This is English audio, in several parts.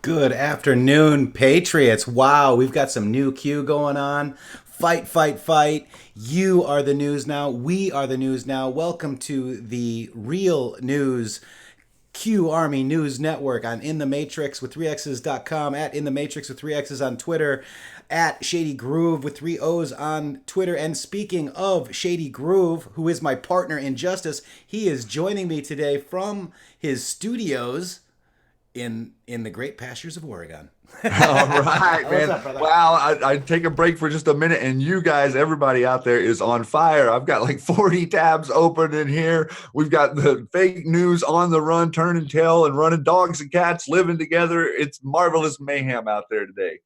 Good afternoon, Patriots. Wow, we've got some new Q going on. Fight, fight, fight. You are the news now. We are the news now. Welcome to the real news QArmy News Network on intheMatrixxx with 3x's.com, at intheMatrixxx with 3x's on Twitter, at Shady Grooove with 3 O's on Twitter. And speaking of Shady Grooove, who is my partner in justice, he is joining me today from his studios in the great pastures of Oregon. All right, What's man. up, brother? Wow, I'd take a break for just a minute, and you guys, everybody out there is on fire. I've got like 40 tabs open in here. We've got the fake news on the run, turning tail and running, dogs and cats living together. It's marvelous mayhem out there today.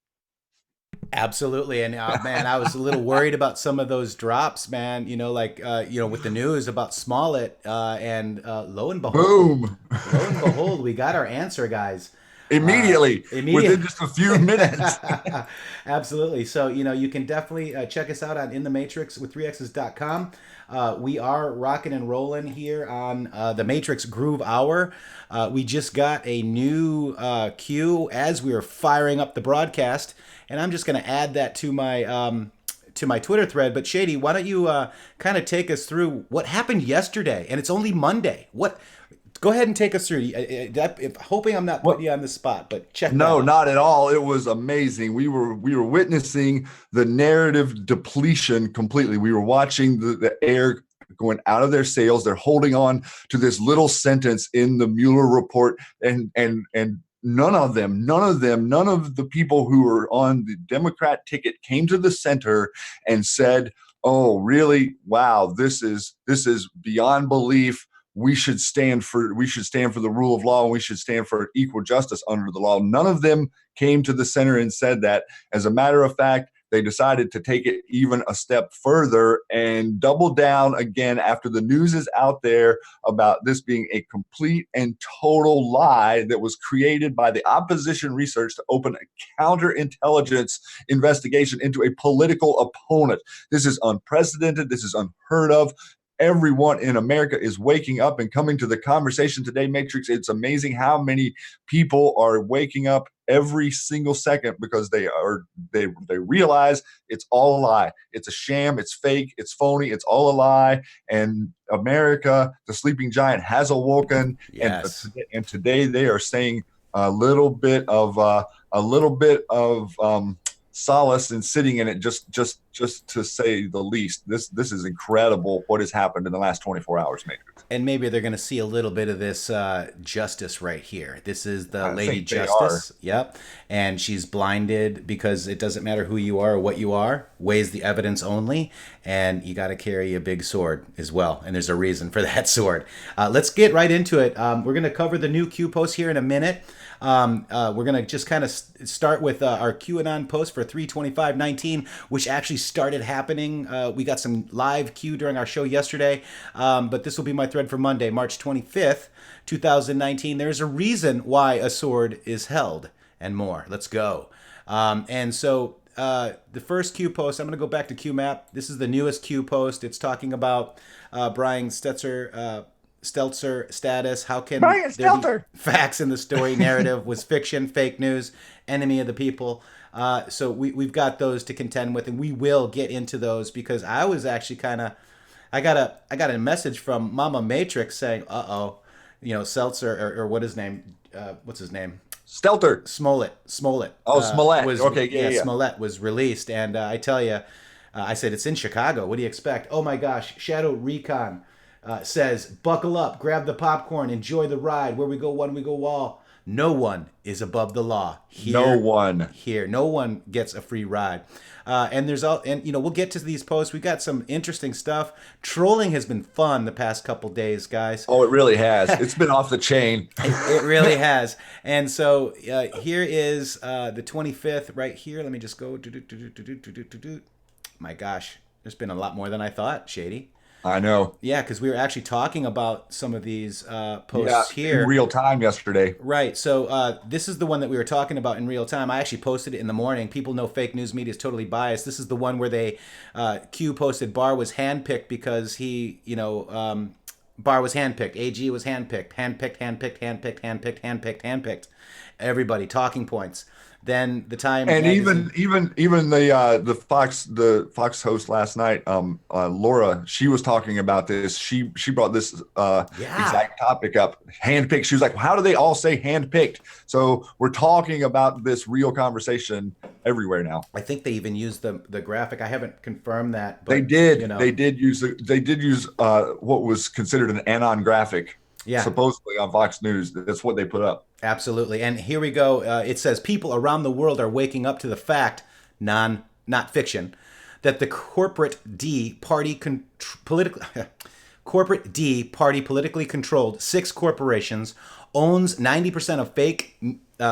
Absolutely. And man, I was a little worried about some of those drops, man, with the news about Smollett, and lo and behold, Boom. we got our answer, guys. Immediately, within just a few minutes. Absolutely. So, you can definitely check us out on intheMatrixxx with 3x's.com. We are rocking and rolling here on the Matrixxx Groove Hour. We just got a new cue as we were firing up the broadcast, and I'm just going to add that to my Twitter thread. But Shady, why don't you kind of take us through what happened yesterday? And it's only Monday. Go ahead and take us through. Hoping I'm not putting you on the spot, but check. No, not at all. It was amazing. We were witnessing the narrative depletion completely. We were watching the air going out of their sails. They're holding on to this little sentence in the Mueller report, and none of the people who were on the Democrat ticket came to the center and said, "Oh, really? Wow, this is beyond belief. We should stand for the rule of law, and we should stand for equal justice under the law." None of them came to the center and said that. As a matter of fact, they decided to take it even a step further and double down again after the news is out there about this being a complete and total lie that was created by the opposition research to open a counterintelligence investigation into a political opponent. This is unprecedented. This is unheard of. Everyone in America is waking up and coming to the conversation today, Matrixxx. It's amazing how many people are waking up every single second because they realize it's all a lie. It's a sham. It's fake. It's phony. It's all a lie. And America, the sleeping giant, has awoken. Yes. And today they are saying a little bit of solace in sitting in it, just to say the least. This is incredible what has happened in the last 24 hours, Matrixxx. And maybe they're going to see a little bit of this justice right here. This is the I Lady think they Justice. Yep. And she's blinded because it doesn't matter who you are or what you are. Weighs the evidence only. And you got to carry a big sword as well. And there's a reason for that sword. Let's get right into it. We're going to cover the new Q post here in a minute. We're going to just kind of start with our QAnon post for 3/25/19, which actually started happening. We got some live Q during our show yesterday, but this will be my thread for Monday, March 25th, 2019. There's a reason why a sword is held and more. Let's go. And so the first Q post, I'm going to go back to Q map. This is the newest Q post. It's talking about Brian Stelter status. How can Brian there be facts in the story? Narrative was fiction, fake news, enemy of the people. So we've got those to contend with, and we will get into those because I was actually I got a message from Mama Matrixxx saying, Seltzer or what's his name? Stelter. Smollett. Oh, Smollett. Was, okay, yeah. Smollett was released, and I tell you, I said it's in Chicago. What do you expect? Oh my gosh, Shadow Recon says, buckle up, grab the popcorn, enjoy the ride. Where we go, one we go all. No one is above the law. No one gets a free ride. And we'll get to these posts. We got some interesting stuff. Trolling has been fun the past couple days, guys. Oh, it really has. It's been off the chain. It really has. And so here is the 25th right here. Let me just go. My gosh, there's been a lot more than I thought, Shady. I know. Yeah, because we were actually talking about some of these posts here. In real time yesterday. Right. So this is the one that we were talking about in real time. I actually posted it in the morning. People know fake news media is totally biased. This is the one where Q posted Barr was handpicked because he, Barr was handpicked. AG was handpicked. Handpicked. Everybody, talking points. Then the Time And magazine. even the Fox host last night, Laura, she was talking about this. She brought this Yeah. exact topic up. Handpicked. She was like, "How do they all say handpicked?" So we're talking about this real conversation everywhere now. I think they even used the graphic. I haven't confirmed that, They but did. They did use what was considered an anon graphic. Yeah. Supposedly on Fox News. That's what they put up. Absolutely. And here we go. It says people around the world are waking up to the fact, not fiction, that the corporate D party politically controlled 6 corporations owns 90% of fake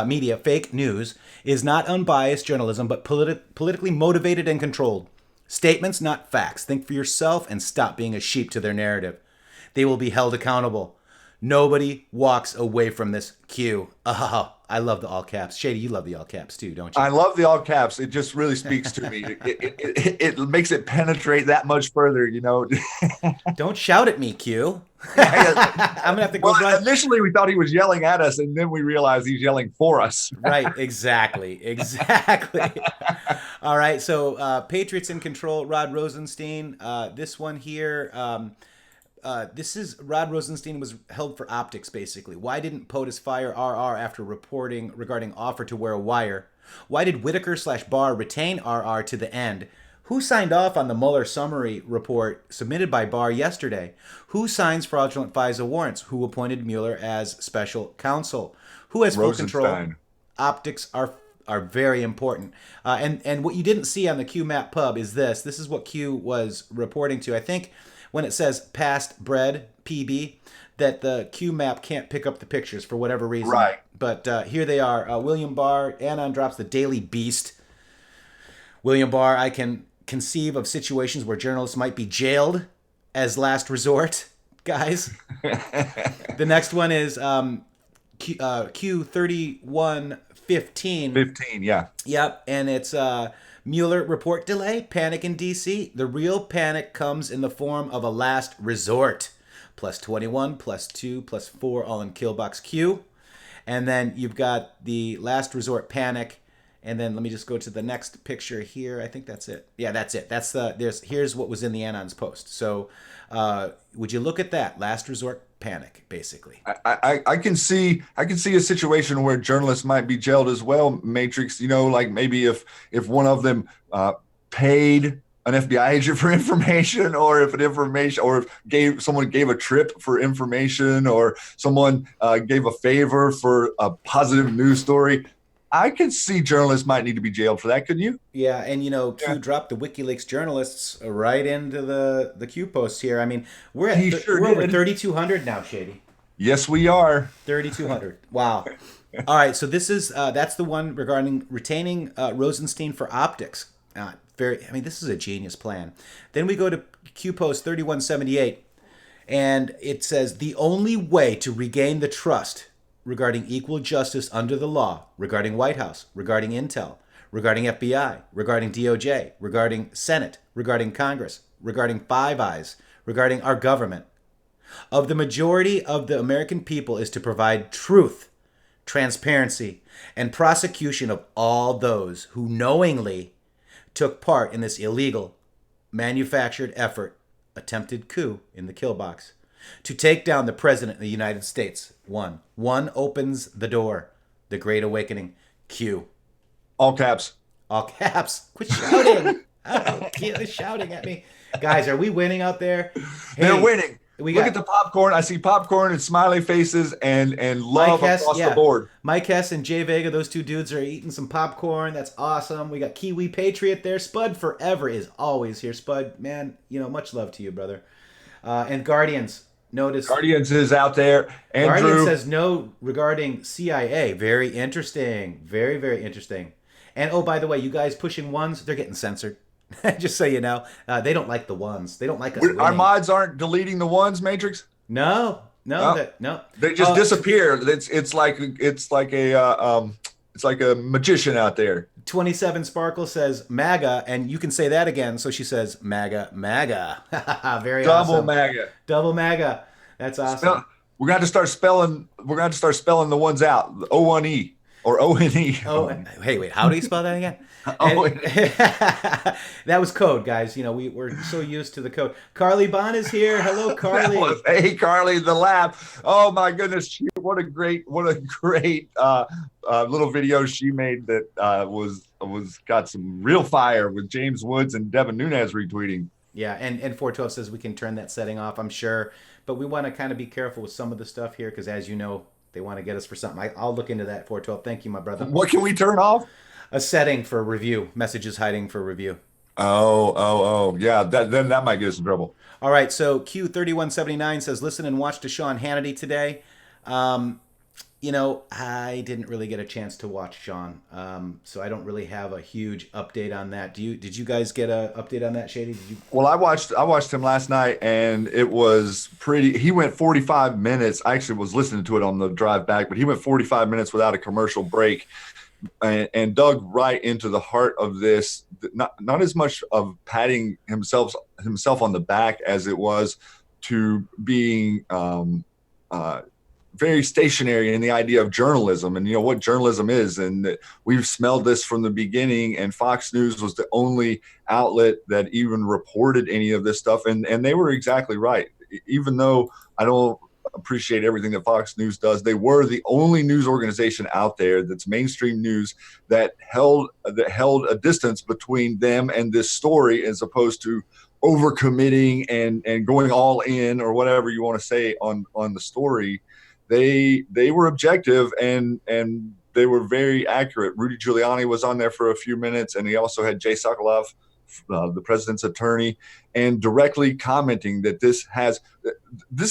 media, fake news, is not unbiased journalism, but politically motivated and controlled. Statements, not facts. Think for yourself and stop being a sheep to their narrative. They will be held accountable. Nobody walks away from this. Q. Oh, I love the all caps. Shady, you love the all caps too, don't you? I love the all caps. It just really speaks to me. It makes it penetrate that much further, you know. Don't shout at me, Q. I'm gonna have to go. Well, initially we thought he was yelling at us, and then we realized he's yelling for us. Right, exactly. All right, so Patriots in control. Rod Rosenstein. This one here. This is Rod Rosenstein was held for optics, basically. Why didn't POTUS fire RR after reporting regarding offer to wear a wire? Why did Whitaker/Barr retain RR to the end? Who signed off on the Mueller summary report submitted by Barr yesterday? Who signs fraudulent FISA warrants? Who appointed Mueller as special counsel? Who has full control? Optics are very important. And what you didn't see on the Q Map Pub is this. This is what Q was reporting to. I think when it says past bread, PB, that the Q map can't pick up the pictures for whatever reason. Right. But here they are. William Barr, Anon drops the Daily Beast. William Barr, I can conceive of situations where journalists might be jailed as last resort, guys. The next one is Q3115. 15, yeah. Yep, and it's Mueller report delay, panic in D.C. The real panic comes in the form of a last resort. +21, +2, +4, all in Killbox Q. And then you've got the last resort panic. And then let me just go to the next picture here. I think that's it. Yeah, that's it. Here's what was in the Anon's post. So would you look at that? Last resort panic, basically. I can see a situation where journalists might be jailed as well, Matrixxx. You know, like maybe if one of them paid an FBI agent for information, or if someone gave a trip for information, or someone gave a favor for a positive news story. I could see journalists might need to be jailed for that, couldn't you? Yeah, and Q dropped the WikiLeaks journalists right into the Q posts here. I mean, we're over 3,200 now, Shady. Yes, we are. 3,200. Wow. All right, so this is that's the one regarding retaining Rosenstein for optics. This is a genius plan. Then we go to Q post 3178, and it says the only way to regain the trust regarding equal justice under the law, regarding White House, regarding Intel, regarding FBI, regarding DOJ, regarding Senate, regarding Congress, regarding Five Eyes, regarding our government, of the majority of the American people is to provide truth, transparency, and prosecution of all those who knowingly took part in this illegal, manufactured effort, attempted coup in the kill box, to take down the President of the United States. One opens the door. The Great Awakening. Q. All caps. All caps. Quit shouting. Quit shouting at me. Guys, are we winning out there? Hey, they're winning. Look at the popcorn. I see popcorn and smiley faces and love across the board. Mike Hess and Jay Vega, those two dudes are eating some popcorn. That's awesome. We got Kiwi Patriot there. Spud Forever is always here. Spud, man, much love to you, brother. And Guardians. Notice Guardians is out there. Andrew Guardian says no regarding CIA. Very interesting. Very, very interesting. And oh, by the way, you guys pushing ones, they're getting censored. Just so you know, they don't like the ones. They don't like us. Our mods aren't deleting the ones, Matrixxx. No. They just disappear. It's like a magician out there. 27 Sparkle says MAGA, and you can say that again. So she says MAGA. Very Double awesome. MAGA. Double MAGA. That's awesome. We're going to start spelling. We're going to start spelling the ones out. O1E or ONE. Oh, hey, wait. How do you spell that again? And O-N-E. that was code, guys. You know, we're so used to the code. Carly Bond is here. Hello, Carly. Hey, Carly, the laugh. Oh my goodness, what a great little video she made that was got some real fire with James Woods and Devin Nunes retweeting. Yeah, and 412 says we can turn that setting off, I'm sure. But we want to kind of be careful with some of the stuff here because, as you know, they want to get us for something. I'll look into that, 412. Thank you, my brother. What can we turn off? A setting for review. Messages hiding for review. Oh, yeah. Then that might get us in trouble. All right, so Q3179 says, listen and watch to Sean Hannity today. You know, I didn't really get a chance to watch Sean, so I don't really have a huge update on that. Did you guys get an update on that, Shady? Did you? Well, I watched him last night, and it was pretty. He went 45 minutes. I actually was listening to it on the drive back, but he went 45 minutes without a commercial break, and dug right into the heart of this. Not as much of patting himself on the back as it was to being very stationary in the idea of journalism and, you know, what journalism is. And we've smelled this from the beginning, and Fox News was the only outlet that even reported any of this stuff. And they were exactly right. Even though I don't appreciate everything that Fox News does, they were the only news organization out there that's mainstream news that held a distance between them and this story, as opposed to overcommitting and going all in, or whatever you want to say on the story. They were objective and they were very accurate. Rudy Giuliani was on there for a few minutes, and he also had Jay Sokoloff, the president's attorney, and directly commenting that this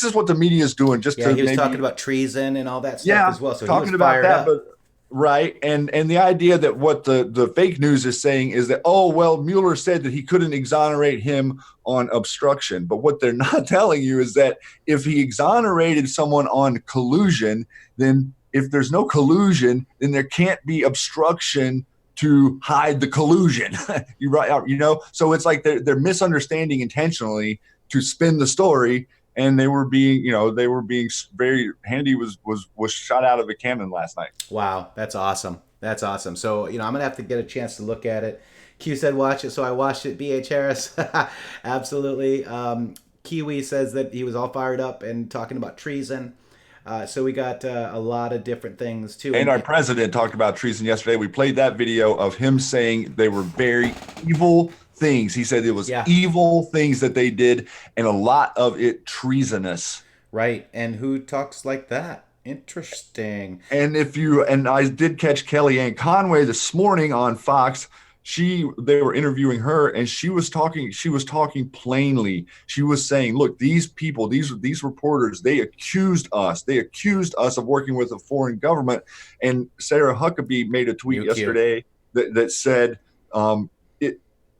is what the media is doing. Just he was talking about treason and all that stuff as well. So talking he was about fired that, up. but right, and the idea that what the fake news is saying is that, oh well, Mueller said that he couldn't exonerate him on obstruction, but what they're not telling you is that if he exonerated someone on collusion, then if there's no collusion, then there can't be obstruction to hide the collusion. You know, so it's like they're misunderstanding intentionally to spin the story. And they were being very handy. Was shot out of a cannon last night. Wow, that's awesome. That's awesome. So, you know, I'm gonna have to get a chance to look at it. Q said watch it, so I watched it. BH Harris, absolutely. Kiwi says that he was all fired up and talking about treason. So we got a lot of different things too. And our president talked about treason yesterday. We played that video of him saying they were very evil things. He said it was evil things that they did, and a lot of it treasonous. Right. And who talks like that? Interesting. And I did catch Kellyanne Conway this morning on Fox. They were interviewing her, and she was talking plainly. She was saying, look, these people, these reporters, they accused us of working with a foreign government. And Sarah Huckabee made a tweet yesterday that said,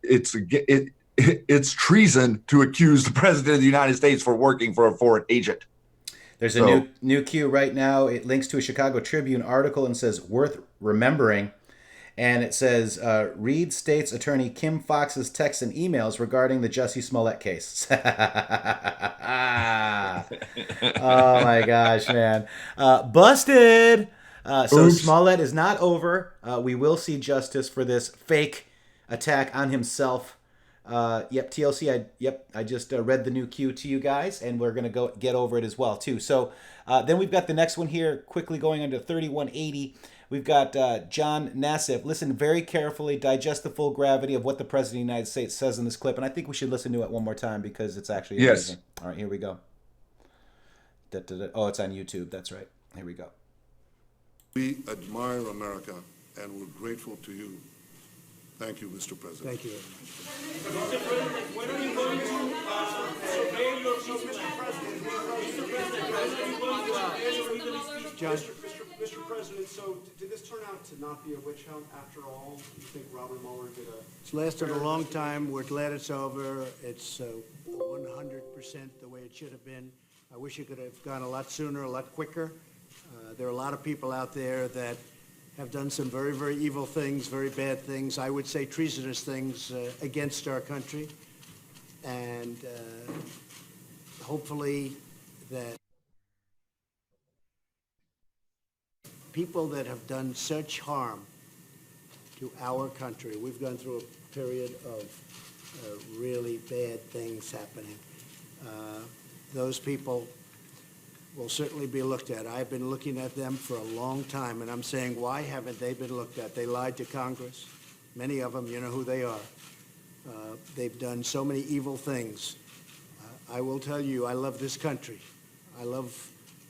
it's treason to accuse the president of the United States for working for a foreign agent. There's a new Q right now. It links to a Chicago Tribune article and says, worth remembering. And it says, read state's attorney Kim Foxx's texts and emails regarding the Jussie Smollett case. Oh my gosh, man. Busted. So Smollett is not over. We will see justice for this fake attack on himself. TLC. I just read the new Q to you guys, and we're gonna go get over it as well too. So then we've got the next one here, quickly going into 3180. We've got John Nassif. Listen very carefully, digest the full gravity of what the President of the United States says in this clip, and I think we should listen to it one more time because it's actually amazing. All right, here we go. Oh, it's on YouTube. That's right. Here we go. We admire America, and we're grateful to you. Thank you, Mr. President. Thank you. Mr. President, when are you going to survey your Mr. President? Mr. President, so did this turn out to not be a witch hunt after all? You think Robert Mueller did It's lasted a long time. We're glad it's over. It's 100% the way it should have been. I wish it could have gone a lot sooner, a lot quicker. There are a lot of people out there that have done some very, very evil things, very bad things, I would say treasonous things against our country. And hopefully that people that have done such harm to our country. We've gone through a period of really bad things happening. Those people will certainly be looked at. I've been looking at them for a long time, and I'm saying, why haven't they been looked at? They lied to Congress. Many of them, you know who they are. They've done so many evil things. I will tell you, I love this country. I love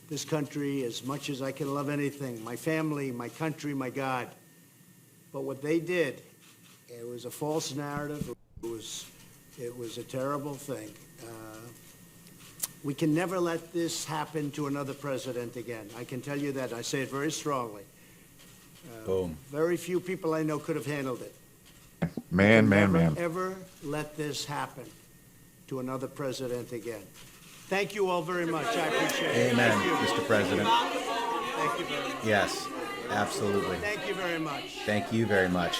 this country as much as I can love anything. My family, my country, my God. But what they did, it was a false narrative. It was a terrible thing. We can never let this happen to another president again. I can tell you that. I say it very strongly. Boom. Very few people I know could have handled it. Man. Ever let this happen to another president again. Thank you all very much. I appreciate it. Amen, Thank you. Mr. President. Thank you very much. Yes, absolutely. Thank you very much. Thank you very much.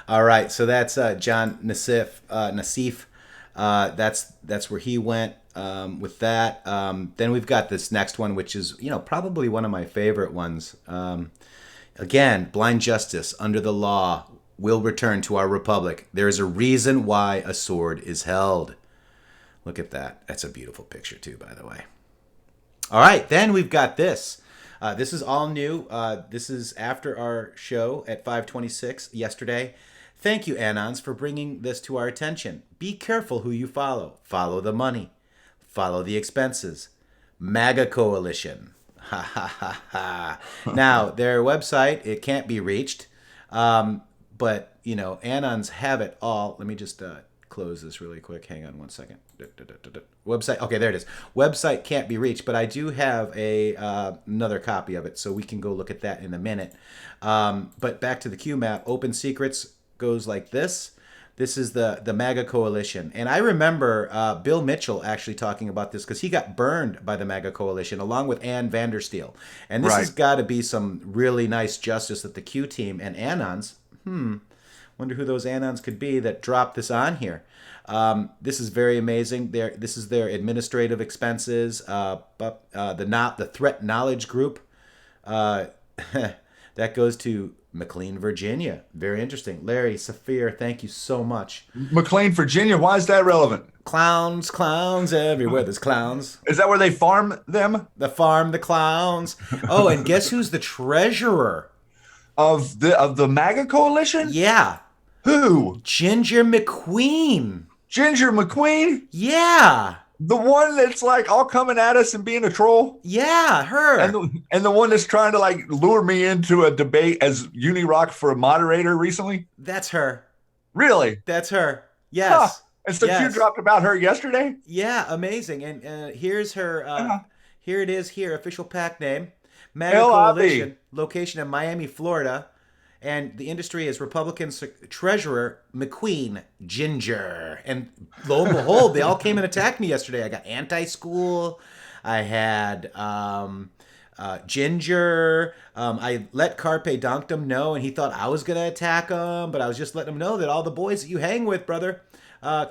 All right, so that's John Nassif. That's where he went with that. Then we've got this next one, which is probably one of my favorite ones. Again, blind justice under the law will return to our republic. There is a reason why a sword is held. Look at that. That's a beautiful picture too, by the way. All right, then we've got this. This is all new. This is after our show at 5:26 yesterday. Thank you, Anons, for bringing this to our attention. Be careful who you follow. Follow the money. Follow the expenses. MAGA Coalition. Ha ha ha ha. Now, their website, it can't be reached. But, Anons have it all. Let me just close this really quick. Hang on one second. Website. Okay, there it is. Website can't be reached, but I do have another copy of it, so we can go look at that in a minute. But back to the Q map. Open Secrets goes like this. This is the MAGA Coalition. And I remember Bill Mitchell actually talking about this because he got burned by the MAGA Coalition along with Ann Vandersteel. And this has got to be some really nice justice that the Q team and Anons, wonder who those Anons could be that dropped this on here. This is very amazing. This is their administrative expenses. The Threat Knowledge Group, that goes to McLean, Virginia. Very interesting. Larry, Saphir, thank you so much. McLean, Virginia. Why is that relevant? Clowns everywhere. There's clowns. Is that where they farm them? The clowns. Oh, and guess who's the treasurer? Of the MAGA Coalition? Yeah. Who? Ginger McQueen. Ginger McQueen? Yeah. The one that's like all coming at us and being a troll? Yeah, her. And the one that's trying to lure me into a debate as Unirock for a moderator recently? That's her. Really? That's her. Yes. Huh. And so yes. you dropped about her yesterday? Yeah, amazing. And here's her, here it is here, official PAC name. MAGA L-I-B. Coalition, location in Miami, Florida. And the industry is Republican Treasurer McQueen Ginger. And lo and behold, they all came and attacked me yesterday. I got anti-school. I had Ginger. I let Carpe Donktum know, and he thought I was going to attack him. But I was just letting him know that all the boys that you hang with, brother,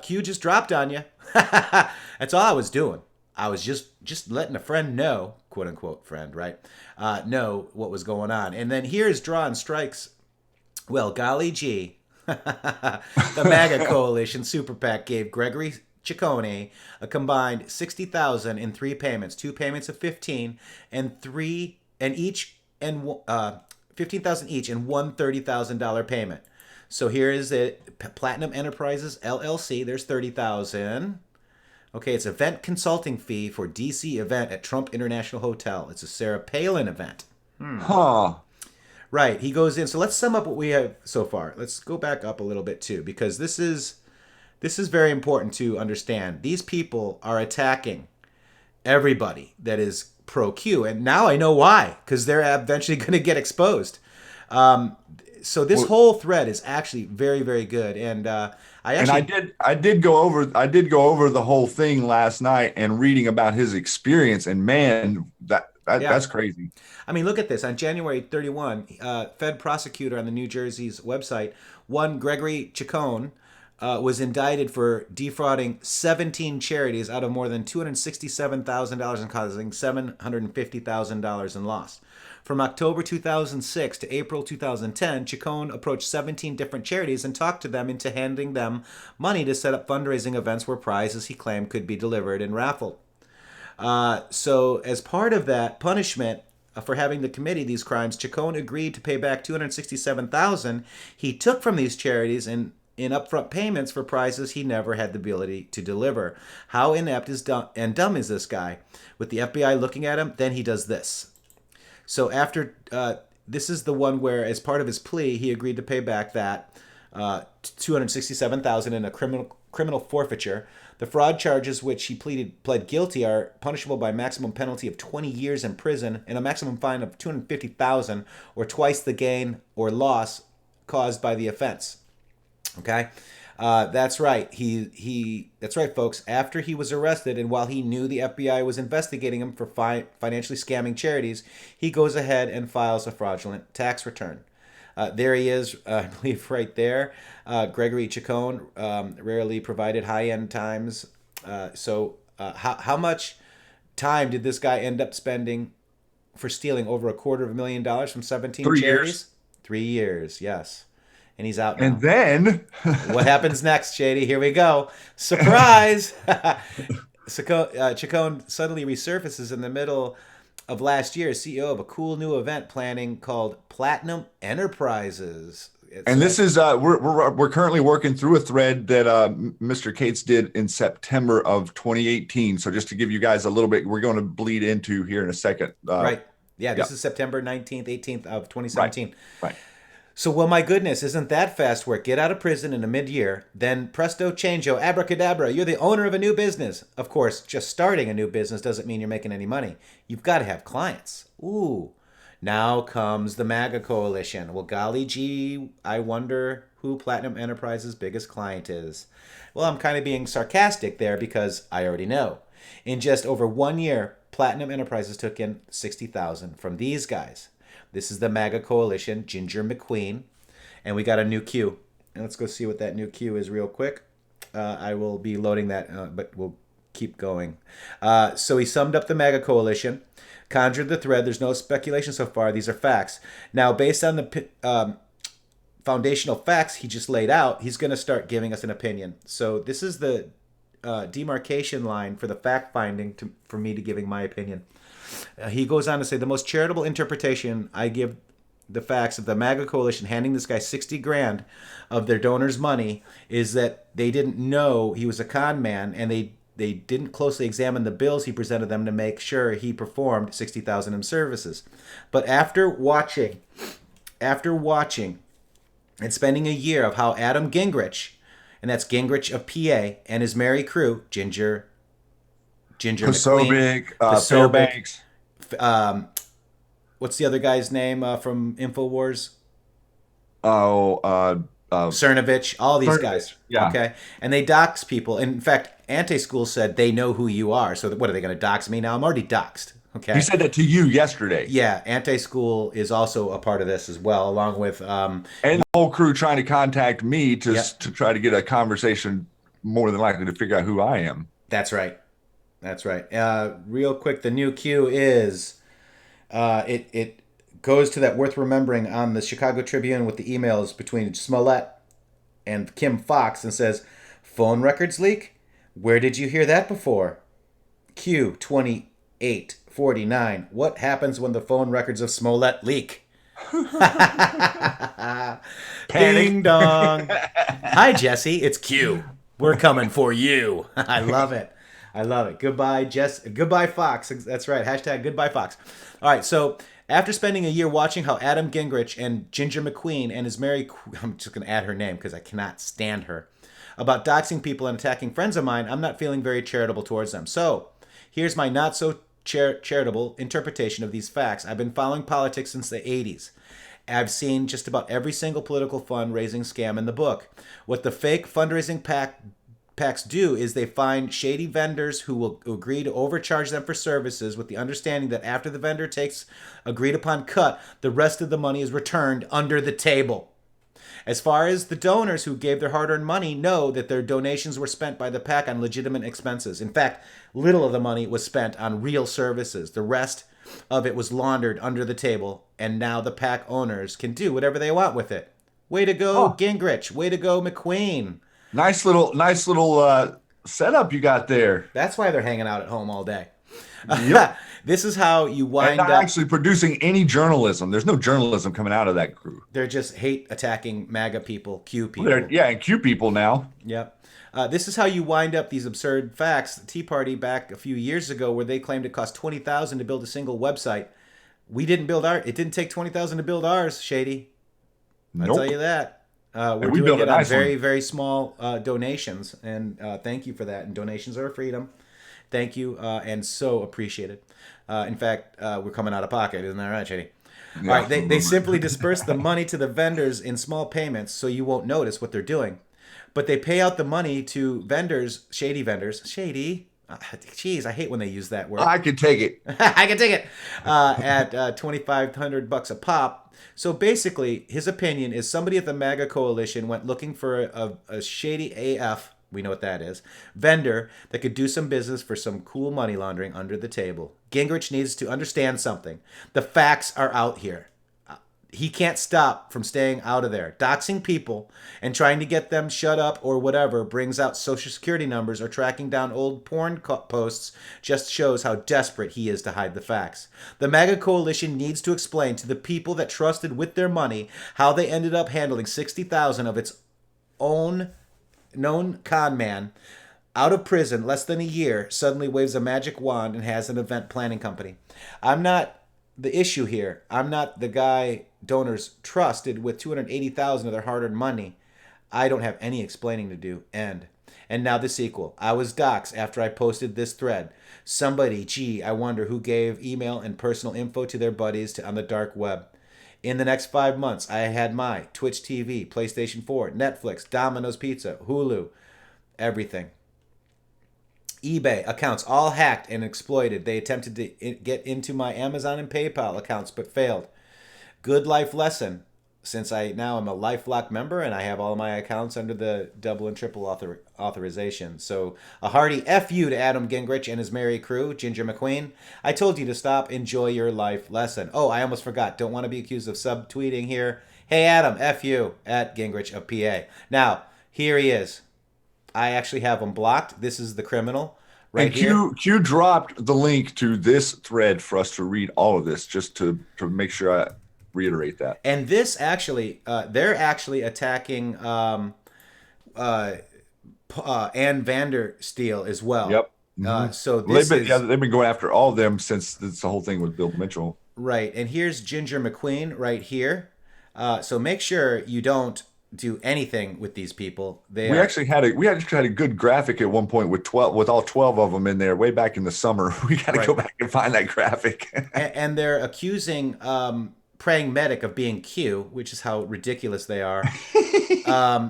Q just dropped on you. That's all I was doing. I was just letting a friend know, quote unquote friend, right? Know what was going on. And then here's Draw and Strikes. Well, golly gee. The MAGA Coalition Super PAC gave Gregory Ciccone a combined $60,000 in 3 payments, 2 payments of $15,000 $15,000 each and one $30,000 payment. So here is it. Platinum Enterprises LLC. There's $30,000. Okay, it's event consulting fee for DC event at Trump International Hotel. It's a Sarah Palin event. Huh. Right, he goes in. So let's sum up what we have so far. Let's go back up a little bit too, because this is very important to understand. These people are attacking everybody that is pro-Q, and now I know why, because they're eventually going to get exposed. So this whole thread is actually very, very good, and I did go over the whole thing last night and reading about his experience, and man, that's crazy. I mean, look at this. On January 31, Fed prosecutor on the New Jersey's website, one Gregory Ciccone, was indicted for defrauding 17 charities out of more than $267,000 and causing $750,000 in loss. From October 2006 to April 2010, Chacon approached 17 different charities and talked to them into handing them money to set up fundraising events where prizes he claimed could be delivered and raffled. So as part of that punishment for having to commit these crimes, Chacon agreed to pay back $267,000 he took from these charities in upfront payments for prizes he never had the ability to deliver. How inept and dumb is this guy? With the FBI looking at him, then he does this. So after this is the one where, as part of his plea, he agreed to pay back that $267,000 in a criminal forfeiture. The fraud charges which he pled guilty are punishable by a maximum penalty of 20 years in prison and a maximum fine of $250,000 or twice the gain or loss caused by the offense. Okay, that's right. That's right, folks. After he was arrested, and while he knew the FBI was investigating him for financially scamming charities, he goes ahead and files a fraudulent tax return. There he is, I believe, right there. Gregory Chacon rarely provided high-end times. How much time did this guy end up spending for stealing over $250,000 from 17 charities? Years. 3 years, yes. And he's out now. And then What happens next, Shady? Here we go. Surprise! Chacon suddenly resurfaces in the middle of last year as CEO of a cool new event planning called Platinum Enterprises. this is we're currently working through a thread that Mr. Cates did in September of 2018. So just to give you guys a little bit, we're going to bleed into here in a second. Right. Yeah, this is September 19th, 18th of 2017. Right. So, well, my goodness, isn't that fast work? Get out of prison in a mid-year, then presto changeo, abracadabra, you're the owner of a new business. Of course, just starting a new business doesn't mean you're making any money. You've got to have clients. Ooh, now comes the MAGA coalition. Well, golly gee, I wonder who Platinum Enterprises' biggest client is. Well, I'm kind of being sarcastic there because I already know. In just over 1 year, Platinum Enterprises took in $60,000 from these guys. This is the MAGA coalition, Ginger McQueen, and we got a new Q. And let's go see what that new Q is real quick. I will be loading that, but we'll keep going. So he summed up the MAGA coalition, conjured the thread. There's no speculation so far. These are facts. Now, based on the foundational facts he just laid out, he's going to start giving us an opinion. So this is the demarcation line for the fact finding for me to giving my opinion. He goes on to say, the most charitable interpretation I give the facts of the MAGA coalition handing this guy $60,000 of their donors' money is that they didn't know he was a con man, and they didn't closely examine the bills he presented them to make sure he performed $60,000 in services. But after watching and spending a year of how Adam Gingrich, and that's Gingrich of PA, and his merry crew, Ginger Posobiec, McQueen, Fairbanks. What's the other guy's name from InfoWars? Cernovich, all these guys. Yeah. Okay. And they dox people. In fact, Anti-School said they know who you are. So what are they going to dox me now? I'm already doxed. Okay. He said that to you yesterday. Yeah. Anti-School is also a part of this as well, along with and the whole crew trying to contact me to try to get a conversation, more than likely to figure out who I am. That's right. Real quick, the new Q is it goes to that worth remembering on the Chicago Tribune with the emails between Smollett and Kim Fox and says, phone records leak? Where did you hear that before? Q 2849. What happens when the phone records of Smollett leak? Ding dong. Hi, Jesse. It's Q. We're coming for you. I love it. Goodbye, Jess. Goodbye, Fox. That's right. Hashtag goodbye, Fox. All right. So after spending a year watching how Adam Gingrich and Ginger McQueen and his I'm just going to add her name because I cannot stand her, about doxing people and attacking friends of mine, I'm not feeling very charitable towards them. So here's my not so charitable interpretation of these facts. I've been following politics since the 80s. I've seen just about every single political fundraising scam in the book. What the fake fundraising PACs do is they find shady vendors who will agree to overcharge them for services with the understanding that after the vendor takes agreed upon cut, the rest of the money is returned under the table. As far as the donors who gave their hard-earned money know that their donations were spent by the PAC on legitimate expenses. In fact, little of the money was spent on real services. The rest of it was laundered under the table, and now the PAC owners can do whatever they want with it. Way to go, Gingrich. Way to go, McQueen. Nice little setup you got there. That's why they're hanging out at home all day. Yep. This is how you And wind not up. actually producing any journalism. There's no journalism coming out of that crew. They're just hate attacking MAGA people, Q people. And Q people now. Yep. This is how you wind up these absurd facts. The Tea Party back a few years ago, where they claimed it cost $20,000 to build a single website. We didn't build ours. It didn't take $20,000 to build ours, Shady. I'll Nope. tell you that. We're we doing built it a on nice very, one. very small donations, and thank you for that. And donations are a freedom. Thank you, and so appreciated. In fact, we're coming out of pocket, isn't that right, Shady? Yeah. All right, they simply disperse the money to the vendors in small payments, so you won't notice what they're doing. But they pay out the money to vendors, shady vendors. Shady? Jeez, I hate when they use that word. I could take it. I can take it. At $2,500 a pop. So basically, his opinion is somebody at the MAGA coalition went looking for a shady AF, we know what that is, vendor that could do some business for some cool money laundering under the table. Gingrich needs to understand something. The facts are out here. He can't stop from staying out of there. Doxing people and trying to get them shut up or whatever brings out social security numbers, or tracking down old porn posts just shows how desperate he is to hide the facts. The MAGA coalition needs to explain to the people that trusted with their money how they ended up handling $60,000 of its own known con man out of prison less than a year, suddenly waves a magic wand and has an event planning company. I'm not the issue here. I'm not the guy donors trusted with $280,000 of their hard-earned money. I don't have any explaining to do. End. And now the sequel. I was doxxed after I posted this thread. Somebody, gee, I wonder who gave email and personal info to their buddies on the dark web. In the next 5 months, I had my Twitch TV, PlayStation 4, Netflix, Domino's Pizza, Hulu, everything. eBay accounts all hacked and exploited. They attempted to get into my Amazon and PayPal accounts but failed. Good life lesson, since I now am a LifeLock member and I have all my accounts under the double and triple authorization. So a hearty F you to Adam Gingrich and his merry crew, Ginger McQueen. I told you to stop. Enjoy your life lesson. Oh, I almost forgot. Don't want to be accused of subtweeting here. Hey, Adam, F you at Gingrich of PA. Now, here he is. I actually have him blocked. This is the criminal right here. Q dropped the link to this thread for us to read all of this, just to make sure I reiterate that. And this actually, they're actually attacking Ann Vandersteel as well. Yep. So this they've been going after all of them since this whole thing with Bill Mitchell. Right. And here's Ginger McQueen right here. So make sure you don't do anything with these people. We actually had a good graphic at one point with all 12 of them in there way back in the summer. We got to go back and find that graphic. and they're accusing Praying Medic of being Q, which is how ridiculous they are.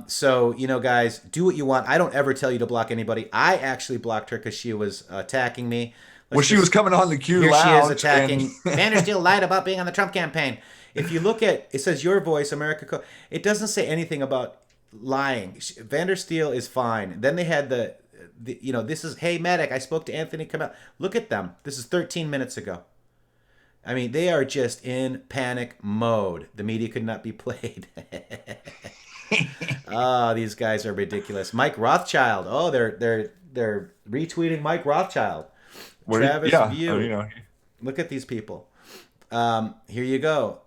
So, guys, do what you want. I don't ever tell you to block anybody. I actually blocked her because she was attacking me. She was coming on the Q here lounge. She is attacking. Vandersteel lied about being on the Trump campaign. If you look at, it says your voice, America. It doesn't say anything about lying. Vandersteel is fine. Then they had the this is, hey, Medic, I spoke to Anthony Kamel. Look at them. This is 13 minutes ago. I mean, they are just in panic mode. The media could not be played. Oh, these guys are ridiculous. Mike Rothschild. Oh, they're retweeting Mike Rothschild. Travis View. Look at these people. Here you go.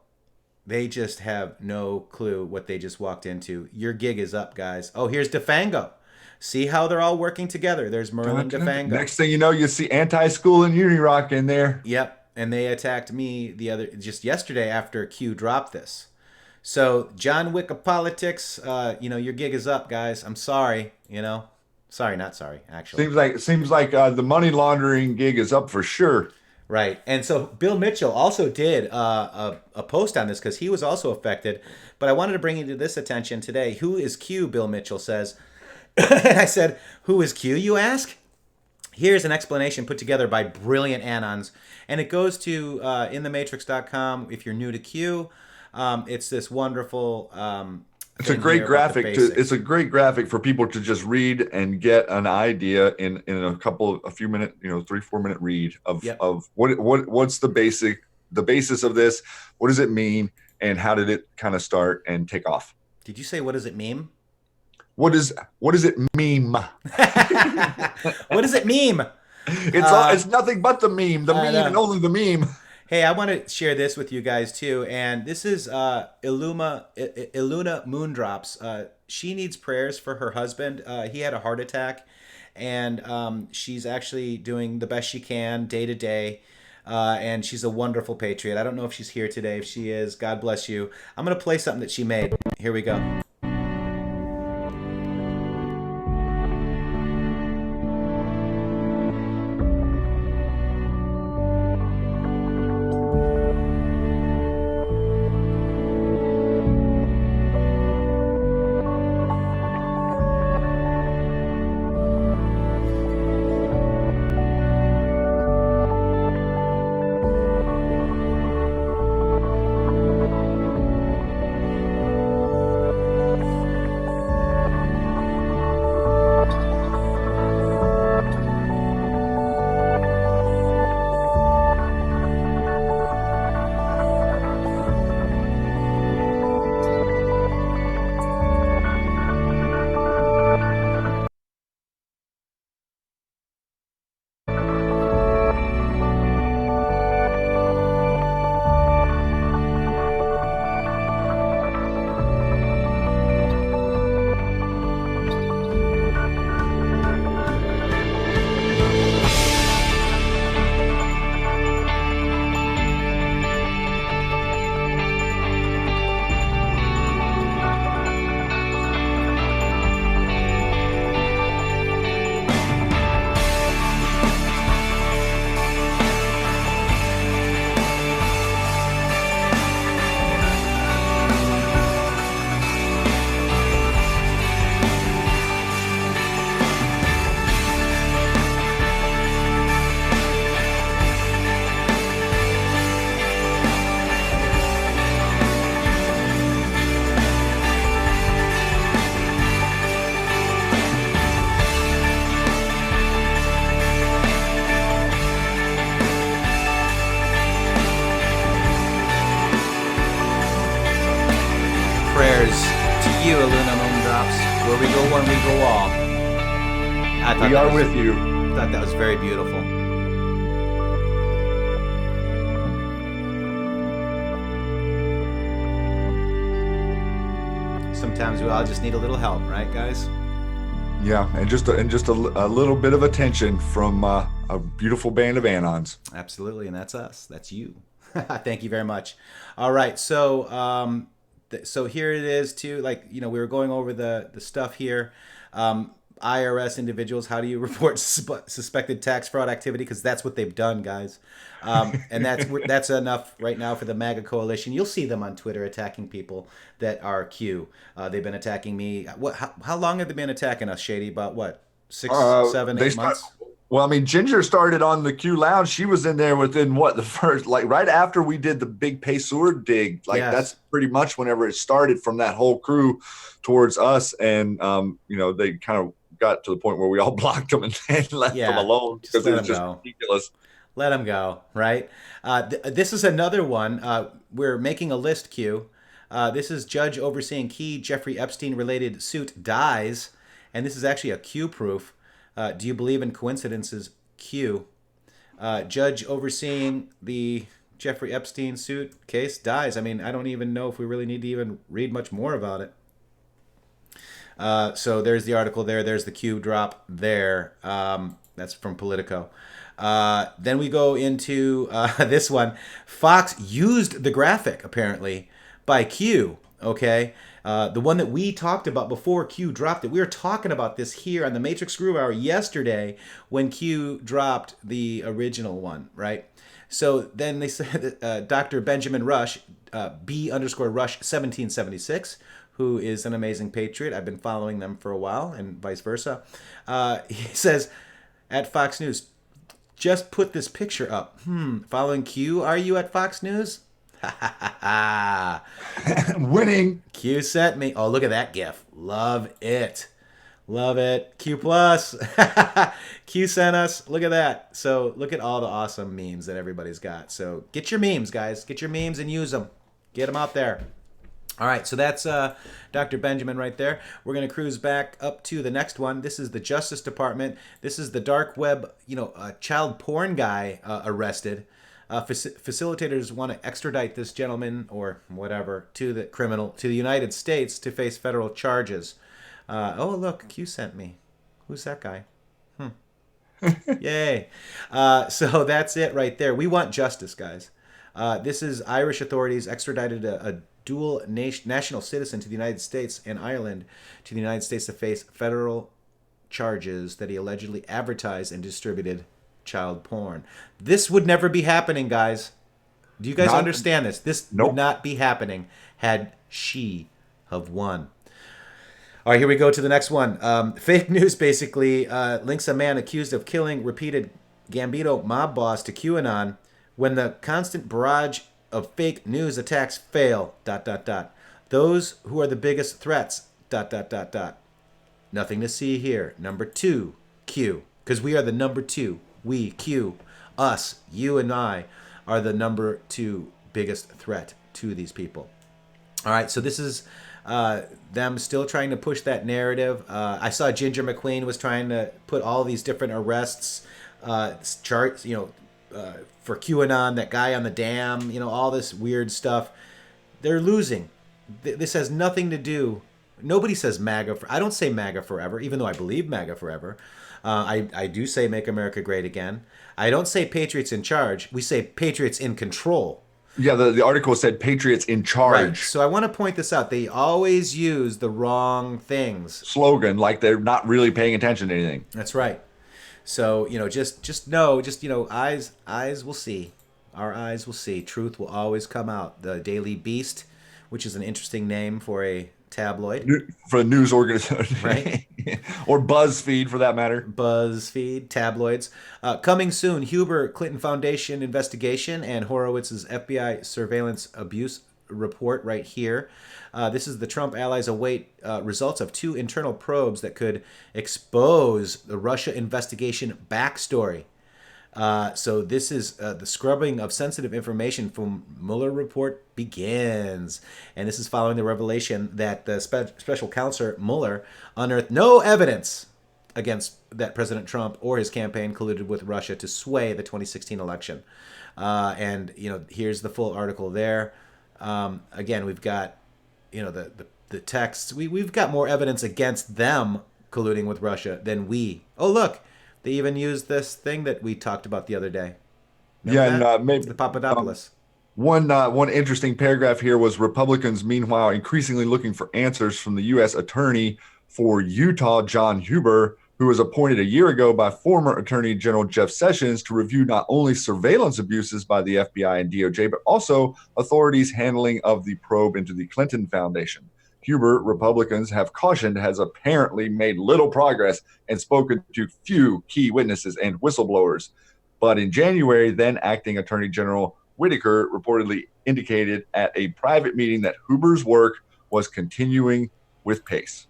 They just have no clue what they just walked into. Your gig is up, guys. Oh, here's DeFango. See how they're all working together. There's Merlin DeFango. Next thing you know, you see Anti-School and Unirock in there. Yep. And they attacked me just yesterday after Q dropped this. So John Wick of politics, your gig is up, guys. I'm sorry, Sorry, not sorry, actually. Seems like the money laundering gig is up for sure. Right. And so Bill Mitchell also did a post on this because he was also affected. But I wanted to bring you to this attention today. Who is Q, Bill Mitchell says. And I said, who is Q, you ask? Here's an explanation put together by brilliant anons. And it goes to intheMatrixx.com if you're new to Q. It's this wonderful It's a great graphic it's a great graphic for people to just read and get an idea in a few minute, 3-4 minute read of what's the basis of this, what does it mean, and how did it kind of start and take off. Did you say what does it meme? What does it meme? What does it meme? It's nothing but the meme, and only the meme. Hey, I want to share this with you guys too, and this is Iluna Moondrops. She needs prayers for her husband. He had a heart attack, and she's actually doing the best she can day to day. And she's a wonderful patriot. I don't know if she's here today. If she is, God bless you. I'm going to play something that she made. Here we go. You, Iluna Moondrops, where we go one, we go all. We are with you. I thought that was very beautiful. Sometimes we all just need a little help, right, guys? Yeah, and just a little bit of attention from a beautiful band of Anons. Absolutely, and that's us. That's you. Thank you very much. All right, so so here it is too. Like, we were going over the stuff here. IRS individuals, how do you report suspected tax fraud activity? Because that's what they've done, guys. And that's enough right now for the MAGA coalition. You'll see them on Twitter attacking people that are Q. They've been attacking me. How long have they been attacking us, Shady? About what? 6, 7, 8 months? Well, I mean, Ginger started on the Q Lounge. She was in there within the first, right after we did the big Paysur dig. Yes. That's pretty much whenever it started from that whole crew towards us. And, they kind of got to the point where we all blocked them and left them alone because it was just ridiculous. Let them go, right? This is another one. We're making a list, Q. This is judge overseeing key Jeffrey Epstein-related suit dies. And this is actually a Q proof. Do you believe in coincidences? Q. Judge overseeing the Jeffrey Epstein suit case dies. I mean, I don't even know if we really need to even read much more about it. So there's the article there. There's the Q drop there. That's from Politico. Then we go into this one. Fox used the graphic, apparently, by Q. Okay. The one that we talked about before Q dropped it. We were talking about this here on the Matrixxx Groove Hour yesterday when Q dropped the original one, right? So then they said that Dr. Benjamin Rush, B_Rush1776, who is an amazing patriot. I've been following them for a while and vice versa. He says at Fox News, just put this picture up. Following Q, are you at Fox News? Winning. Q sent me. Oh, look at that GIF. Love it. Love it. Q plus. Q sent us. Look at that. So look at all the awesome memes that everybody's got. So get your memes, guys. Get your memes and use them. Get them out there. All right, so that's Dr. Benjamin right there. We're going to cruise back up to the next one. This is the Justice Department. This is the dark web, child porn guy arrested. Facilitators want to extradite this gentleman or whatever to the United States to face federal charges. Oh, look, Q sent me. Who's that guy? Yay. So that's it right there. We want justice, guys. This is Irish authorities extradited a dual national citizen to the United States and Ireland to the United States to face federal charges that he allegedly advertised and distributed child porn. This would never be happening, guys. Do you guys understand this? This would not be happening had she have won. All right, here we go to the next one. Fake news basically links a man accused of killing repeated Gambino mob boss to QAnon when the constant barrage of fake news attacks fail, ... Those who are the biggest threats, ... Nothing to see here. Number 2, Q. Because we are the number 2. We, Q, us, you and I, are the number 2 biggest threat to these people. All right, so this is them still trying to push that narrative. I saw Ginger McQueen was trying to put all these different arrests, charts, for QAnon, that guy on the dam, all this weird stuff. They're losing. This has nothing to do. Nobody says MAGA. I don't say MAGA forever, even though I believe MAGA forever. I do say Make America Great Again. I don't say Patriots in charge. We say Patriots in control. Yeah, the article said Patriots in charge. Right. So I want to point this out. They always use the wrong things. Slogan, like they're not really paying attention to anything. That's right. So, eyes will see. Our eyes will see. Truth will always come out. The Daily Beast, which is an interesting name for a tabloid. For a news organization. Right. Or BuzzFeed, for that matter. BuzzFeed, tabloids. Coming soon, Huber Clinton Foundation investigation and Horowitz's FBI surveillance abuse report right here. This is the Trump allies await results of 2 internal probes that could expose the Russia investigation backstory. So this is the scrubbing of sensitive information from Mueller report begins. And this is following the revelation that the special counselor Mueller unearthed no evidence against that President Trump or his campaign colluded with Russia to sway the 2016 election. And here's the full article there. Again, we've got the texts. We've got more evidence against them colluding with Russia than we. Oh, look, they even used this thing that we talked about the other day. Remember and maybe the Papadopoulos. One interesting paragraph here was Republicans, meanwhile, increasingly looking for answers from the U.S. Attorney for Utah, John Huber, who was appointed a year ago by former Attorney General Jeff Sessions to review not only surveillance abuses by the FBI and DOJ, but also authorities' handling of the probe into the Clinton Foundation. Huber, Republicans have cautioned, has apparently made little progress and spoken to few key witnesses and whistleblowers. But in January, then acting Attorney General Whitaker reportedly indicated at a private meeting that Huber's work was continuing with pace.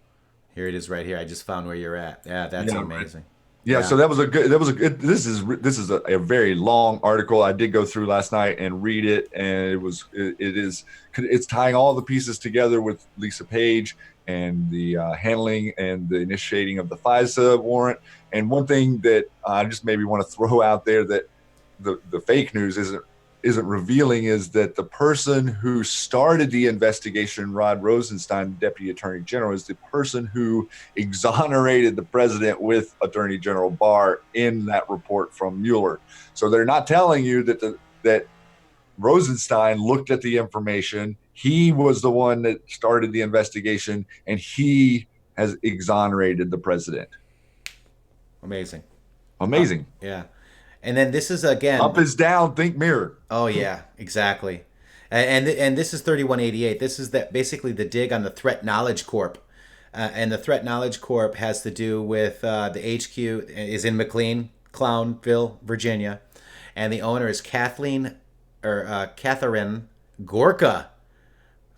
Here it is right here. I just found where you're at. Yeah, that's amazing. Yeah, so that was a good, this is a very long article. I did go through last night and read it, and it's tying all the pieces together with Lisa Page and the handling and the initiating of the FISA warrant. And one thing that I just maybe want to throw out there that the fake news isn't revealing is that the person who started the investigation, Rod Rosenstein, Deputy Attorney General, is the person who exonerated the president with Attorney General Barr in that report from Mueller. So they're not telling you that Rosenstein looked at the information. He was the one that started the investigation, and he has exonerated the president. Amazing. Yeah. And then this is, again, up is down, think mirror. Oh yeah, exactly. And this is 3188. This is basically the dig on the Threat Knowledge Corp. And the Threat Knowledge Corp has to do with the HQ is in McLean, Clownville, Virginia, and the owner is Catherine Gorka,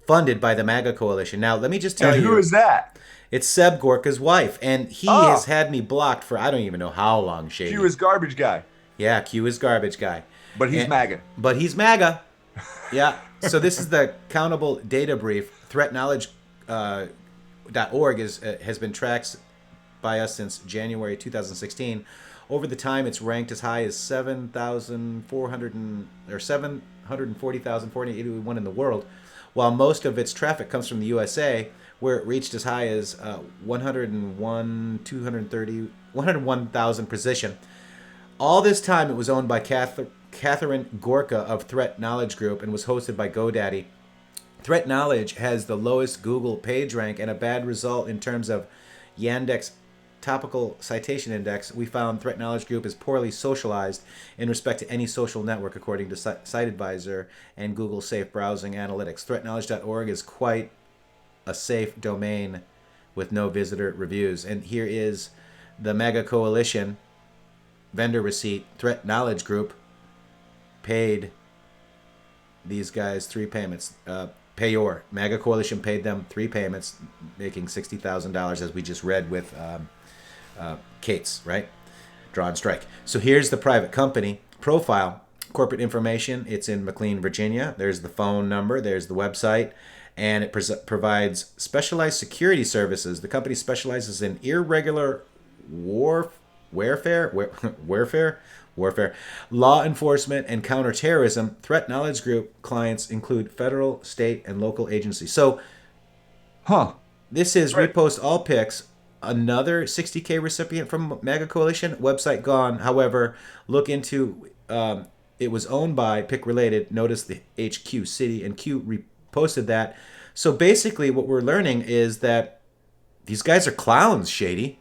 funded by the MAGA coalition. Now, let me just tell And you. who is that? It's Seb Gorka's wife, and he Oh. has had me blocked for I don't even know how long, Shady. Q is garbage guy, Yeah, Q is garbage guy. but he's MAGA. But he's MAGA. Yeah. So this is the countable data brief. ThreatKnowledge.org has been tracked by us since January 2016. Over the time, it's ranked as high as 740,481 in the world, while most of its traffic comes from the USA, where it reached as high as 101,000 position. All this time, it was owned by Catherine Gorka of Threat Knowledge Group and was hosted by GoDaddy. Threat Knowledge has the lowest Google page rank and a bad result in terms of Yandex topical citation index. We found Threat Knowledge Group is poorly socialized in respect to any social network, according to SiteAdvisor and Google Safe Browsing Analytics. ThreatKnowledge.org is quite a safe domain with no visitor reviews. And here is the MAGA Coalition vendor receipt. Threat Knowledge Group paid these guys 3 payments. Payor. MAGA Coalition paid them 3 payments, making $60,000, as we just read with Kate's, right? Draw and strike. So here's the private company profile. Corporate information. It's in McLean, Virginia. There's the phone number. There's the website. And it provides specialized security services. The company specializes in irregular warfare, law enforcement, and counterterrorism. Threat Knowledge Group clients include federal, state, and local agencies. So, this is Right. repost all pics. Another 60K recipient from MAGA Coalition. Website gone. However, look into it was owned by Pick Related. Notice the HQ city, and Q reposted that. So basically, what we're learning is that these guys are clowns, Shady.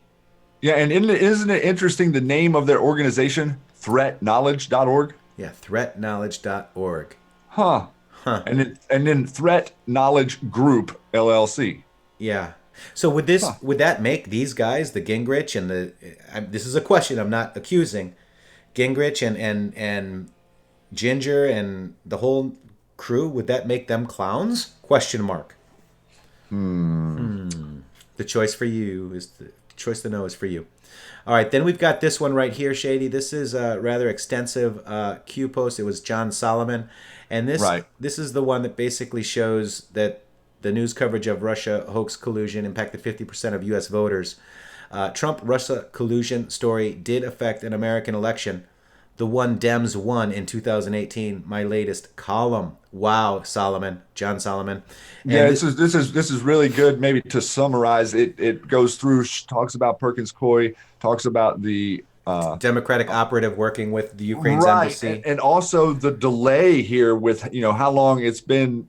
Yeah, and isn't it interesting the name of their organization, threatknowledge.org? Yeah, threatknowledge.org. Huh. And then Threat Knowledge Group LLC. Yeah. So would that make these guys, the Gingrich and this is a question, I'm not accusing, Gingrich and Ginger and the whole crew, would that make them clowns? Question mark. The choice for you is the choice to know is for you. All right, then we've got this one right here, Shady. This is a rather extensive Q post. It was John Solomon, and this is the one that basically shows that the news coverage of Russia hoax collusion impacted 50% of U.S. voters. Trump-Russia collusion story did affect an American election. The one Dems won in 2018. My latest column. Wow, Solomon, John Solomon. And Yeah, this is really good. Maybe to summarize, it goes through, talks about Perkins Coie, talks about the Democratic operative working with the Ukraine's right, embassy. and also the delay here with how long it's been.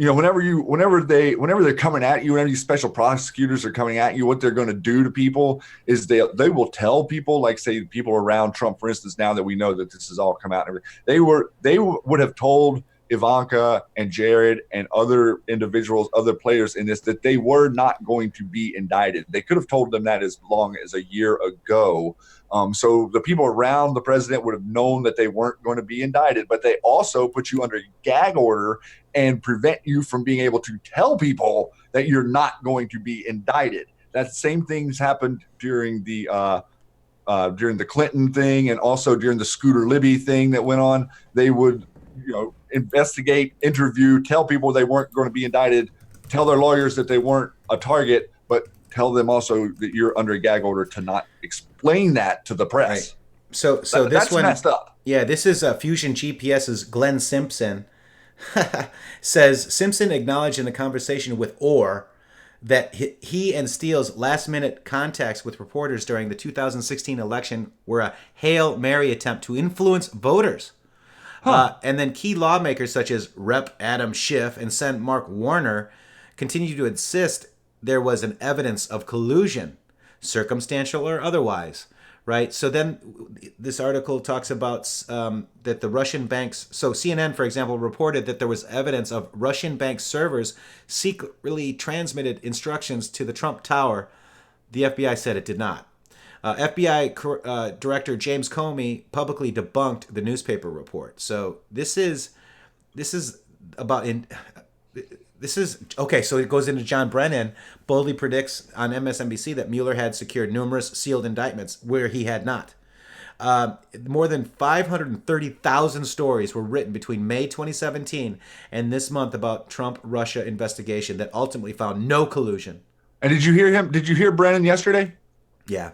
Whenever they're coming at you, whenever these special prosecutors are coming at you, what they're going to do to people is they will tell people, like say people around Trump, for instance, now that we know that this has all come out, they would have told Ivanka and Jared and other individuals, other players in this, that they were not going to be indicted. They could have told them that as long as a year ago. So the people around the president would have known that they weren't going to be indicted, but they also put you under a gag order and prevent you from being able to tell people that you're not going to be indicted. That same things happened during the Clinton thing, and also during the Scooter Libby thing that went on. They would, investigate, interview, tell people they weren't going to be indicted, tell their lawyers that they weren't a target, but tell them also that you're under a gag order to not explain that to the press. Right. So this that's one messed up. Yeah, this is Fusion GPS's Glenn Simpson. Says Simpson acknowledged in a conversation with Orr that he and Steele's last-minute contacts with reporters during the 2016 election were a Hail Mary attempt to influence voters. And then key lawmakers such as Rep. Adam Schiff and Sen. Mark Warner continue to insist there was an evidence of collusion, circumstantial or otherwise. Right. So then this article talks about that the Russian banks. So CNN, for example, reported that there was evidence of Russian bank servers secretly transmitted instructions to the Trump Tower. The FBI said it did not. FBI Director James Comey publicly debunked the newspaper report. So this is about in. This is okay. So it goes into John Brennan boldly predicts on MSNBC that Mueller had secured numerous sealed indictments where he had not. More than 530,000 stories were written between May 2017 and this month about Trump-Russia investigation that ultimately found no collusion. And did you hear him? Did you hear Brennan yesterday? Yeah.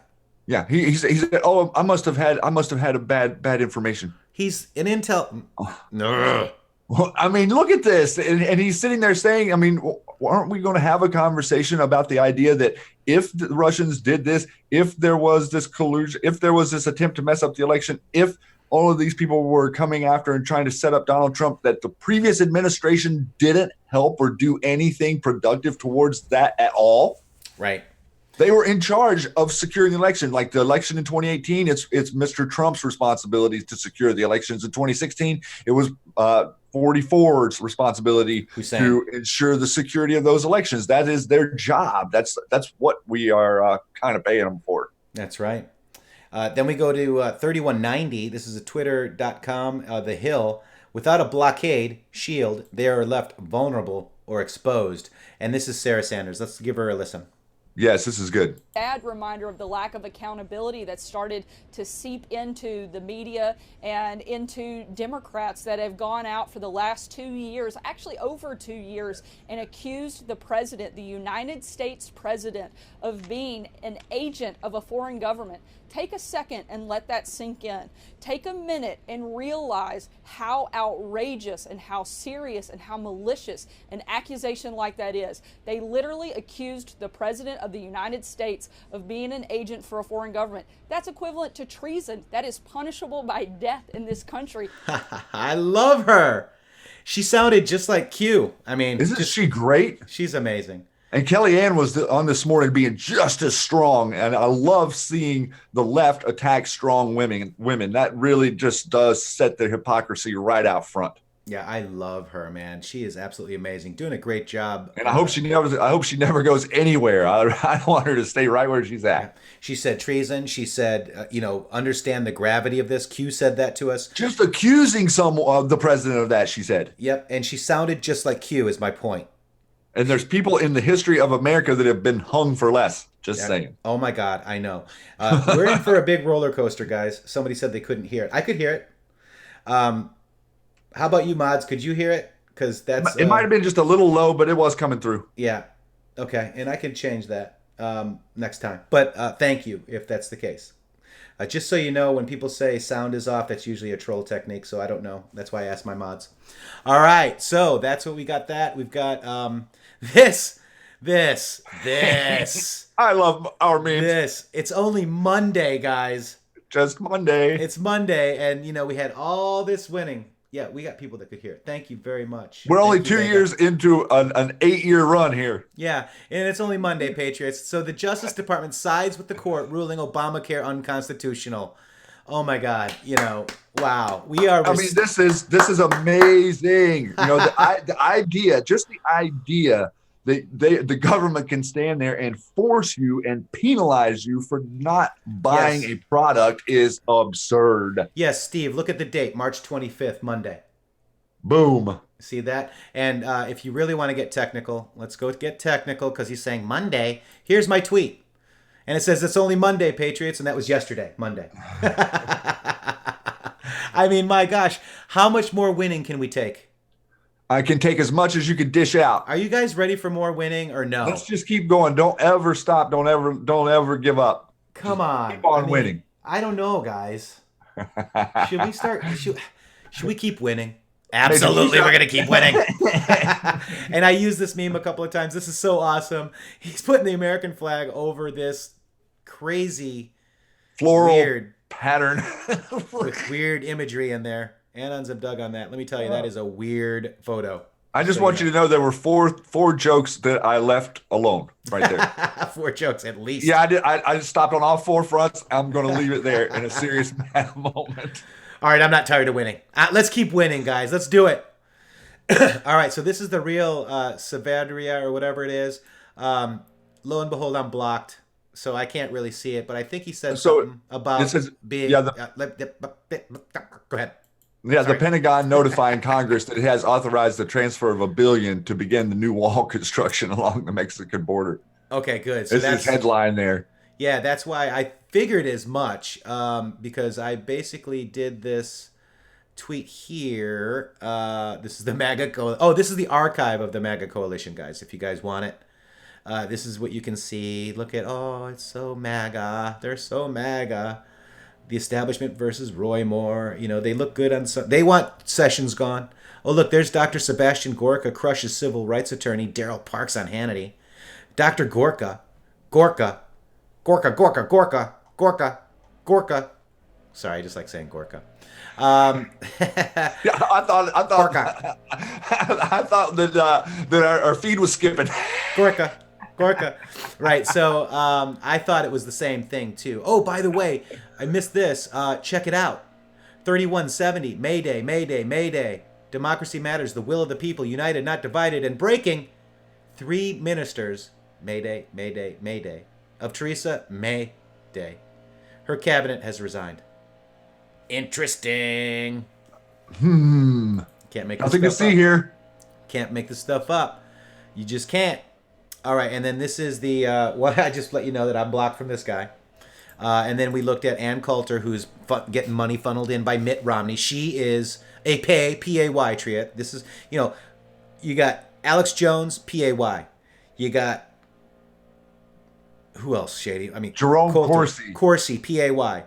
Yeah, he said, "Oh, I must have had a bad information." He's an intel. No. Well, I mean, look at this, and he's sitting there saying, "I mean, aren't we going to have a conversation about the idea that if the Russians did this, if there was this collusion, if there was this attempt to mess up the election, if all of these people were coming after and trying to set up Donald Trump, that the previous administration didn't help or do anything productive towards that at all?" Right. They were in charge of securing the election. Like the election in 2018, it's Mr. Trump's responsibility to secure the elections. In 2016, it was 44's responsibility to ensure the security of those elections. That is their job. That's what we are kind of paying them for. That's right. Then we go to 3190. This is a twitter.com, The Hill. Without a blockade shield, they are left vulnerable or exposed. And this is Sarah Sanders. Let's give her a listen. Yes, this is good. Sad reminder of the lack of accountability that started to seep into the media and into Democrats that have gone out for the last 2 years, actually over 2 years, and accused the president, the United States president, of being an agent of a foreign government. Take a second and let that sink in. Take a minute and realize how outrageous and how serious and how malicious an accusation like that is. They literally accused the president of the United States of being an agent for a foreign government. That's equivalent to treason. That is punishable by death in this country. I love her. She sounded just like Q. I mean, isn't she great? She's amazing. And Kellyanne was on this morning being just as strong. And I love seeing the left attack strong women. That really just does set the hypocrisy right out front. Yeah, I love her, man. She is absolutely amazing. Doing a great job. And I hope she never goes anywhere. I want her to stay right where she's at. She said treason. She said, understand the gravity of this. Q said that to us. Just accusing the president of that, she said. Yep. And she sounded just like Q is my point. And there's people in the history of America that have been hung for less. Just saying. Oh, my God. I know. We're in for a big roller coaster, guys. Somebody said they couldn't hear it. I could hear it. How about you, mods? Could you hear it? Because that's it might have been just a little low, but it was coming through. Yeah. Okay. And I can change that next time. But thank you if that's the case. Just so you know, when people say sound is off, that's usually a troll technique. So I don't know. That's why I asked my mods. All right. So that's what we got. We've got this. I love our memes. It's only Monday, guys. Just Monday. It's Monday. And, we had all this winning. Yeah, we got people that could hear it. Thank you very much. We're only 2 years into an 8-year run here. Yeah, and it's only Monday, Patriots. So the Justice Department sides with the court ruling Obamacare unconstitutional. Oh my God, wow. We are. I mean, this is amazing. The idea that the government can stand there and force you and penalize you for not buying a product is absurd. Yes, Steve, look at the date, March 25th, Monday. Boom. See that? And if you really want to get technical, let's go get technical because he's saying Monday. Here's my tweet. And it says it's only Monday, Patriots, and that was yesterday, Monday. I mean, my gosh, how much more winning can we take? I can take as much as you can dish out. Are you guys ready for more winning or no? Let's just keep going. Don't ever stop. Don't ever give up. Come on. Keep on winning. I don't know, guys. Should we start? Should we keep winning? Absolutely, we're going to keep winning. And I used this meme a couple of times. This is so awesome. He's putting the American flag over this crazy floral weird pattern with weird imagery in there. Anons have dug on that. Let me tell you, that is a weird photo. I just want you to know there were four jokes that I left alone right there. 4 jokes at least. Yeah, I did. I just stopped on all 4 fronts. I'm going to leave it there in a serious moment. All right, I'm not tired of winning. Let's keep winning, guys. Let's do it. All right, so this is the real Savadria or whatever it is. Lo and behold, I'm blocked, so I can't really see it. But I think he said something about being... Yeah, go ahead. Yeah, Sorry. the Pentagon notifying Congress that it has authorized the transfer of $1 billion to begin the new wall construction along the Mexican border. Okay, good. So This is headline there. yeah, that's why I figured as much, because I basically did this tweet here. This is the MAGA this is the archive of the MAGA coalition, guys. If you guys want it, this is what you can see. Look at, it's so MAGA. They're so MAGA. The establishment versus Roy Moore. You know, they look good on some. They want Sessions gone. Oh, look, there's Dr. Sebastian Gorka crushes civil rights attorney Daryl Parks on Hannity. Dr. Gorka. Sorry, I just like saying Gorka. Yeah, I thought Gorka. I thought that our feed was skipping. Gorka. Right, so I thought it was the same thing, too. Oh, by the way, I missed this. Check it out. 3170, Mayday, Mayday, Mayday. Democracy matters, the will of the people, united, not divided, and breaking. 3 ministers, Mayday, Mayday, Mayday. Of Theresa May Day. Her cabinet has resigned. Interesting. Can't make Nothing this to stuff see up. here. Can't make this stuff up. You just can't. All right, and then this is the I just let you know that I'm blocked from this guy. And then we looked at Ann Coulter, who's getting money funneled in by Mitt Romney. She is a P-A-Y triad. This is, you got Alex Jones, P-A-Y. You got, who else, Shady? I mean, Jerome Coulter, Corsi. Corsi, P-A-Y.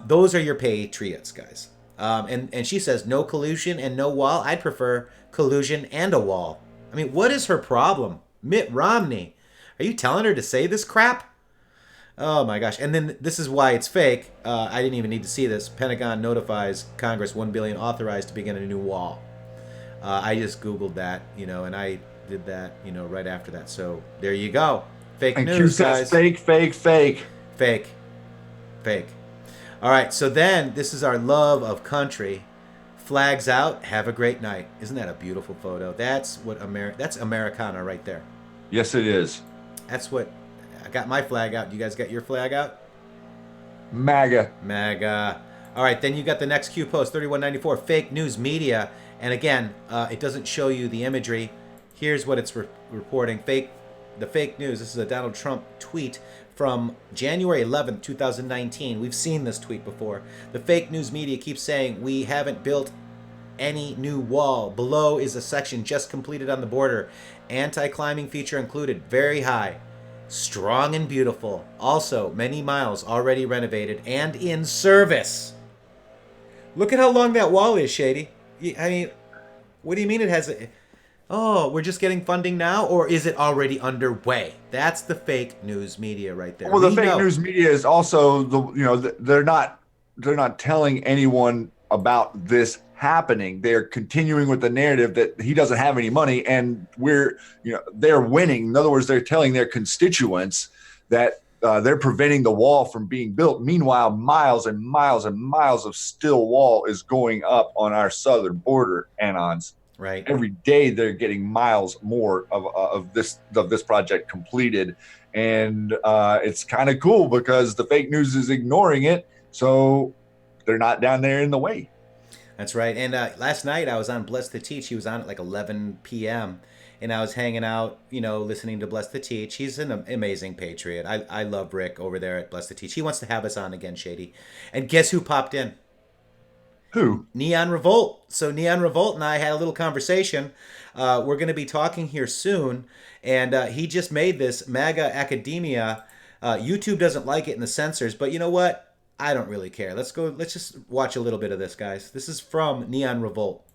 Those are your Patriots, guys. And she says, no collusion and no wall. I'd prefer collusion and a wall. I mean, what is her problem? Mitt Romney. Are you telling her to say this crap? Oh my gosh. And then this is why it's fake. I didn't even need to see this. Pentagon notifies Congress $1 billion authorized to begin a new wall. I just Googled that, and I did that, right after that. So there you go. Fake And Q news, says guys. fake. Fake. All right. So then this is our love of country. Flags out. Have a great night. Isn't that a beautiful photo? That's what that's Americana right there. Yes, it is. That's what I got my flag out. You guys got your flag out? MAGA. All right, then you got the next Q post, 3194, fake news media. And again, it doesn't show you the imagery. Here's what it's reporting. The fake news. This is a Donald Trump tweet from January 11th, 2019. We've seen this tweet before. The fake news media keeps saying we haven't built any new wall. Below is a section just completed on the border. Anti-climbing feature included. Very high. Strong and beautiful. Also, many miles already renovated and in service. Look at how long that wall is, Shady. I mean, what do you mean it has a... Oh, we're just getting funding now? Or is it already underway? That's the fake news media right there. Well, the fake news media is also they're not telling anyone about this happening. They're continuing with the narrative that he doesn't have any money and they're winning. In other words, they're telling their constituents that they're preventing the wall from being built. Meanwhile, miles and miles and miles of steel wall is going up on our southern border, Anons. Right. Every day they're getting miles more of this project completed. And it's kind of cool because the fake news is ignoring it. So they're not down there in the way. That's right. And last night I was on Bless to Teach. He was on at like 11 p.m. And I was hanging out, listening to Bless to Teach. He's an amazing patriot. I love Rick over there at Bless to Teach. He wants to have us on again, Shady. And guess who popped in? Who? Neon Revolt. So Neon Revolt and I had a little conversation. We're going to be talking here soon. And he just made this MAGA Academia. YouTube doesn't like it in the censors. But you know what? I don't really care. Let's just watch a little bit of this, guys. This is from Neon Revolt.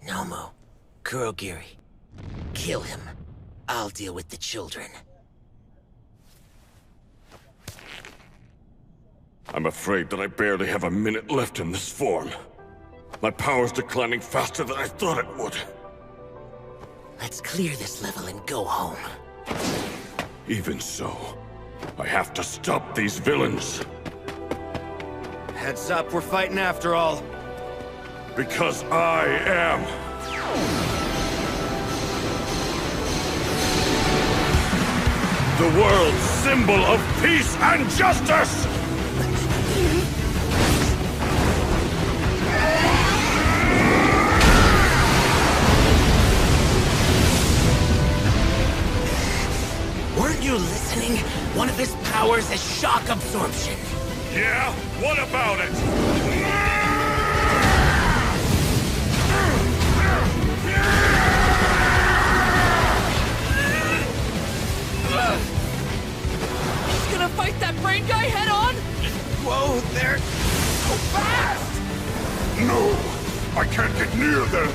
Nomo, Kurogiri, kill him. I'll deal with the children. I'm afraid that I barely have a minute left in this form. My power's declining faster than I thought it would. Let's clear this level and go home. Even so, I have to stop these villains. Heads up, we're fighting after all. Because I am. The world's symbol of peace and justice! Aren't you listening? One of his powers is shock absorption. Yeah? What about it? He's gonna fight that brain guy head on? Whoa, they're so fast! No! I can't get near them!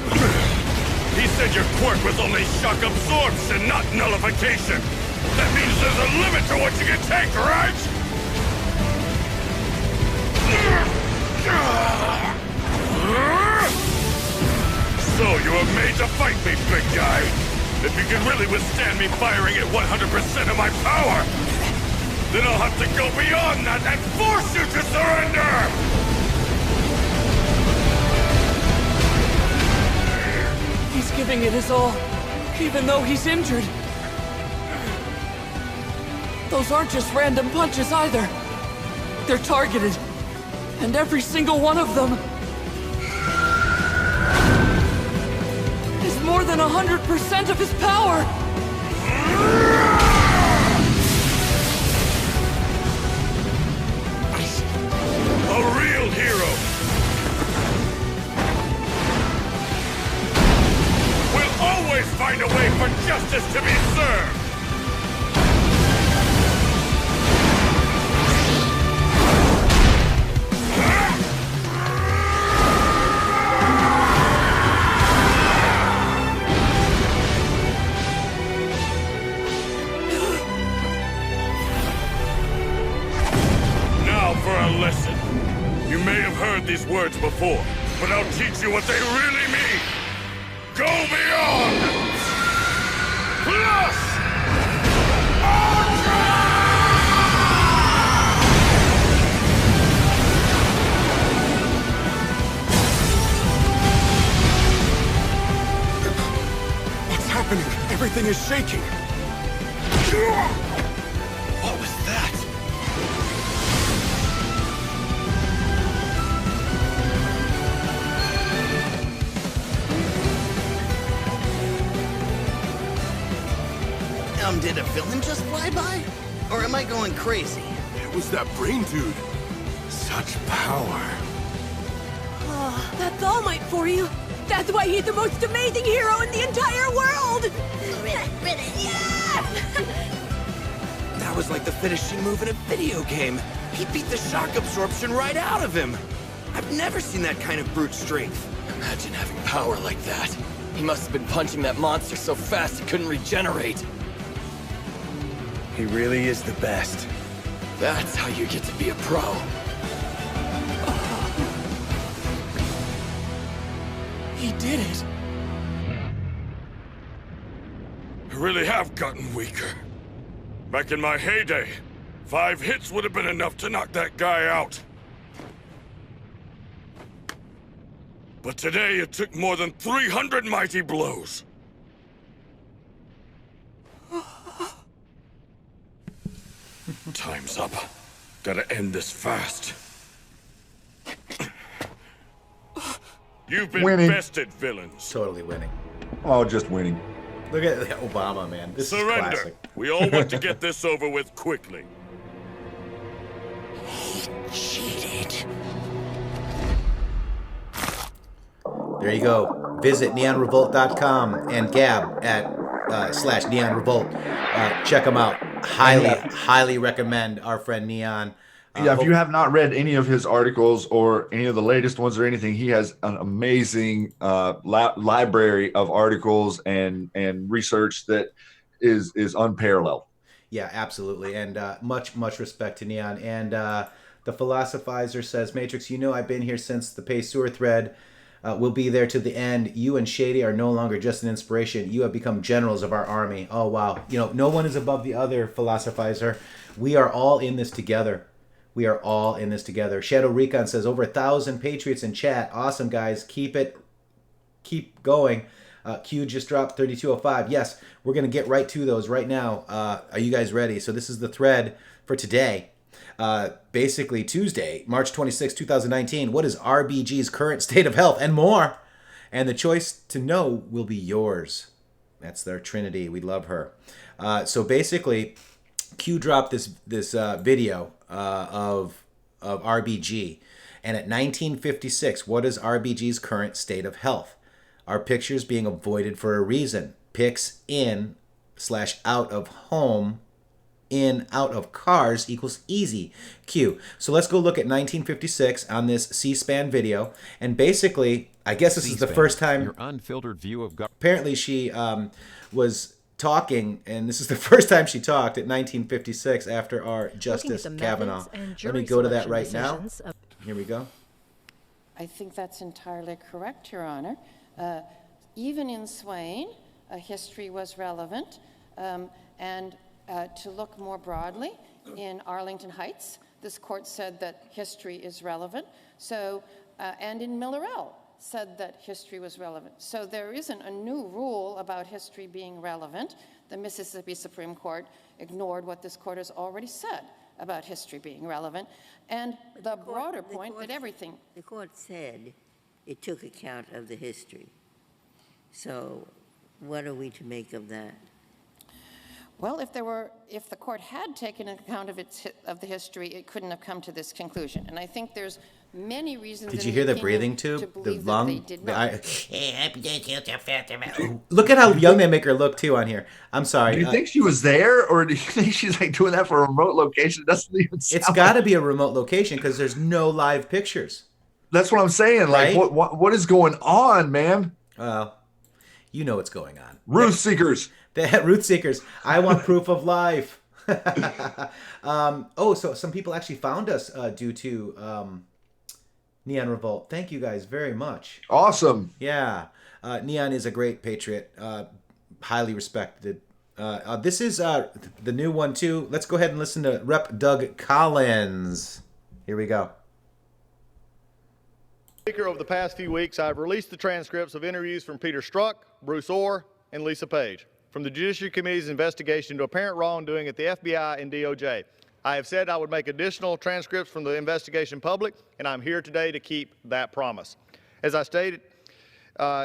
He said your quirk was only shock absorption, not nullification! That means there's a limit to what you can take, right? So you were made to fight me, big guy! If you can really withstand me firing at 100% of my power, then I'll have to go beyond that and force you to surrender! He's giving it his all, even though he's injured. Those aren't just random punches either. They're targeted, and every single one of them is more than 100% of his power. A real hero! We'll always find a way for justice to be served! Now for a lesson. You may have heard these words before, but I'll teach you what they really mean. Go beyond! Plus! What's happening? Everything is shaking. What was that? Did a villain just fly by? Or am I going crazy? It was that brain dude. Such power. Oh, that's All Might for you. That's why he's the most amazing hero in the entire world! That was like the finishing move in a video game. He beat the shock absorption right out of him. I've never seen that kind of brute strength. Imagine having power like that. He must have been punching that monster so fast he couldn't regenerate. He really is the best. That's how you get to be a pro. He did it. I really have gotten weaker. Back in my heyday, 5 hits would have been enough to knock that guy out. But today it took more than 300 mighty blows. Time's up. Gotta end this fast. You've been Winning. bested, villains. Totally winning. Oh, just winning. Look at Obama, man. This is Surrender. classic. We all want to get this over with quickly. Cheated. There you go. Visit neonrevolt.com and Gab at /neonrevolt. Check them out. Highly recommend our friend Neon. Yeah, if you have not read any of his articles or any of the latest ones or anything, he has an amazing library of articles and research that is unparalleled. Yeah, absolutely. And much respect to Neon. And the Philosophizer says, Matrixxx, you know I've been here since the Pay Sewer thread. We'll be there to the end. You and Shady are no longer just an inspiration. You have become generals of our army. Oh, wow. You know, no one is above the other, Philosophizer. We are all in this together. We are all in this together. Shadow Recon says, over 1,000 Patriots in chat. Awesome, guys. Keep going. Q just dropped 3205. Yes, we're going to get right to those right now. Are you guys ready? So this is the thread for today. Basically Tuesday, March 26, 2019. What is RBG's current state of health and more? And the choice to know will be yours. That's their trinity. We love her. So basically, Q dropped this video of RBG, and at 1956, what is RBG's current state of health? Are pictures being avoided for a reason? Pics in/out of home, in out of cars equals easy. Q. So let's go look at 1956 on this C-SPAN video, and basically, I guess this is the first time. Your unfiltered view of God. Apparently, she was talking, and this is the first time she talked at 1956 after our Justice Kavanaugh. Let me go to that right now. Here we go. I think that's entirely correct, Your Honor. Even in Swain, history was relevant, and to look more broadly, in Arlington Heights, this court said that history is relevant. So, and in Millerell, said that history was relevant. So there isn't a new rule about history being relevant. The Mississippi Supreme Court ignored what this court has already said about history being relevant. And the broader point that everything... The court said it took account of the history. So what are we to make of that? Well, if the court had taken account of the history, it couldn't have come to this conclusion. And I think there's many reasons. Did you hear the breathing tube? The lung. The Look at how young they make her look too on here. I'm sorry. Do you think she was there, or do you think she's like doing that for a remote location? It doesn't even sound It's got to be a remote location because there's no live pictures. That's what I'm saying. Right? Like, what is going on, man? You know what's going on. Ruth seekers. Ruth seekers. I want proof of life. So some people actually found us due to Neon Revolt. Thank you guys very much. Awesome. Yeah. Neon is a great patriot. Highly respected. This is the new one too. Let's go ahead and listen to Rep. Doug Collins. Here we go. Speaker, over the past few weeks, I've released the transcripts of interviews from Peter Strzok, Bruce Orr, and Lisa Page from the Judiciary Committee's investigation into apparent wrongdoing at the FBI and DOJ. I have said I would make additional transcripts from the investigation public, and I'm here today to keep that promise. As I stated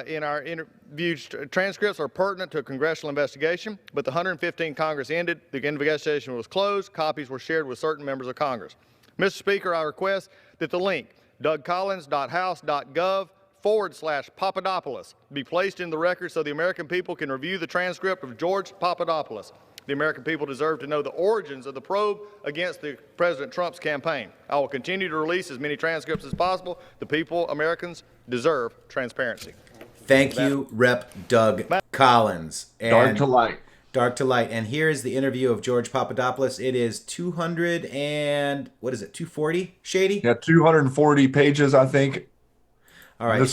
in our interview, transcripts are pertinent to a congressional investigation, but the 115 Congress ended, the investigation was closed, copies were shared with certain members of Congress. Mr. Speaker, I request that the link dougcollins.house.gov/Papadopoulos be placed in the record so the American people can review the transcript of George Papadopoulos. The American people deserve to know the origins of the probe against President Trump's campaign. I will continue to release as many transcripts as possible. The people, Americans, deserve transparency. Thank you, Rep. Doug Collins. And Dark to light. Dark to light. And here is the interview of George Papadopoulos. It is 240, Shady? Yeah, 240 pages, I think. All right.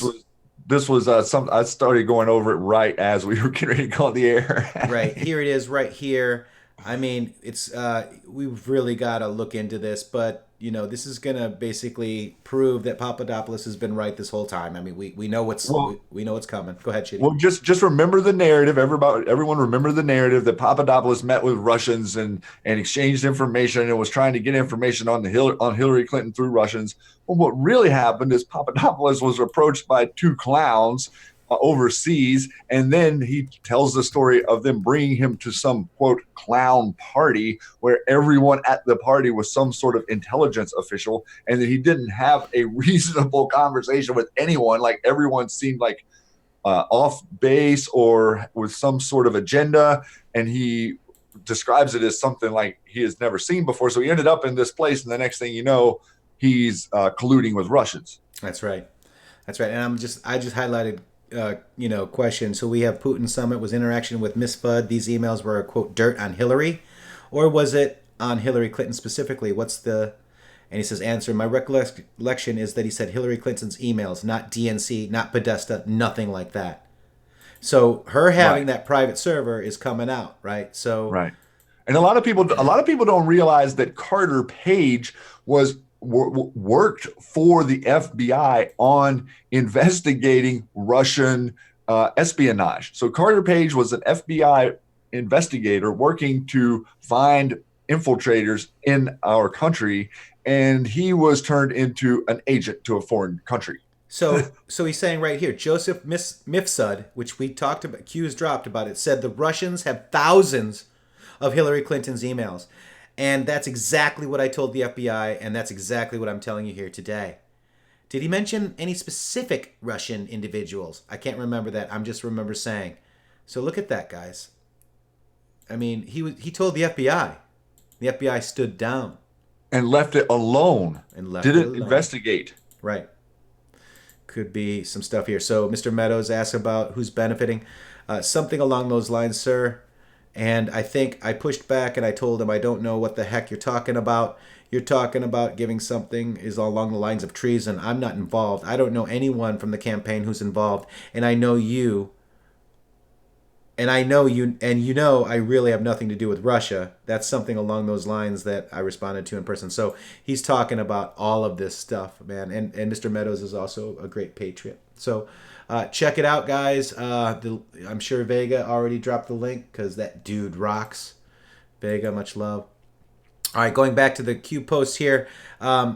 This was something I started going over it right as we were getting ready to go on the air. Right. Here it is right here. I mean, it's we've really got to look into this, but you know, this is going to basically prove that Papadopoulos has been right this whole time. I mean, we know what's we know what's coming. Go ahead, Shitty. Well, just remember the narrative. Everyone remember the narrative that Papadopoulos met with Russians and exchanged information and was trying to get information on Hillary Clinton through Russians. Well, what really happened is Papadopoulos was approached by two clowns overseas, and then he tells the story of them bringing him to some quote clown party where everyone at the party was some sort of intelligence official, and that he didn't have a reasonable conversation with anyone. Like everyone seemed like off base or with some sort of agenda, and he describes it as something like he has never seen before. So he ended up in this place, and the next thing you know, he's colluding with Russians. That's right. And I just highlighted question. So we have Putin summit was interaction with Miss Fudd. These emails were quote dirt on Hillary, or was it on Hillary Clinton specifically? And he says answer. My recollection is that he said Hillary Clinton's emails, not DNC, not Podesta, nothing like that. So her having that private server is coming out, right? So right. And a lot of people don't realize that Carter Page worked for the FBI on investigating Russian espionage. So Carter Page was an FBI investigator working to find infiltrators in our country, and he was turned into an agent to a foreign country. So he's saying right here, Joseph Mifsud, which we talked about, Q's dropped about it, said the Russians have thousands of Hillary Clinton's emails. And that's exactly what I told the FBI, and that's exactly what I'm telling you here today. Did he mention any specific Russian individuals? I can't remember that. I'm just remember saying. So look at that, guys. I mean, he told the FBI. The FBI stood down. And left it alone. And didn't investigate. Right. Could be some stuff here. So Mr. Meadows asked about who's benefiting. Something along those lines, sir. And I think I pushed back and I told him, I don't know what the heck you're talking about. You're talking about giving something is along the lines of treason. I'm not involved. I don't know anyone from the campaign who's involved. And I know you. And I know you. And you know I really have nothing to do with Russia. That's something along those lines that I responded to in person. So he's talking about all of this stuff, man. And Mr. Meadows is also a great patriot. So check it out, guys. I'm sure Vega already dropped the link because that dude rocks. Vega, much love. All right, going back to the Q post here.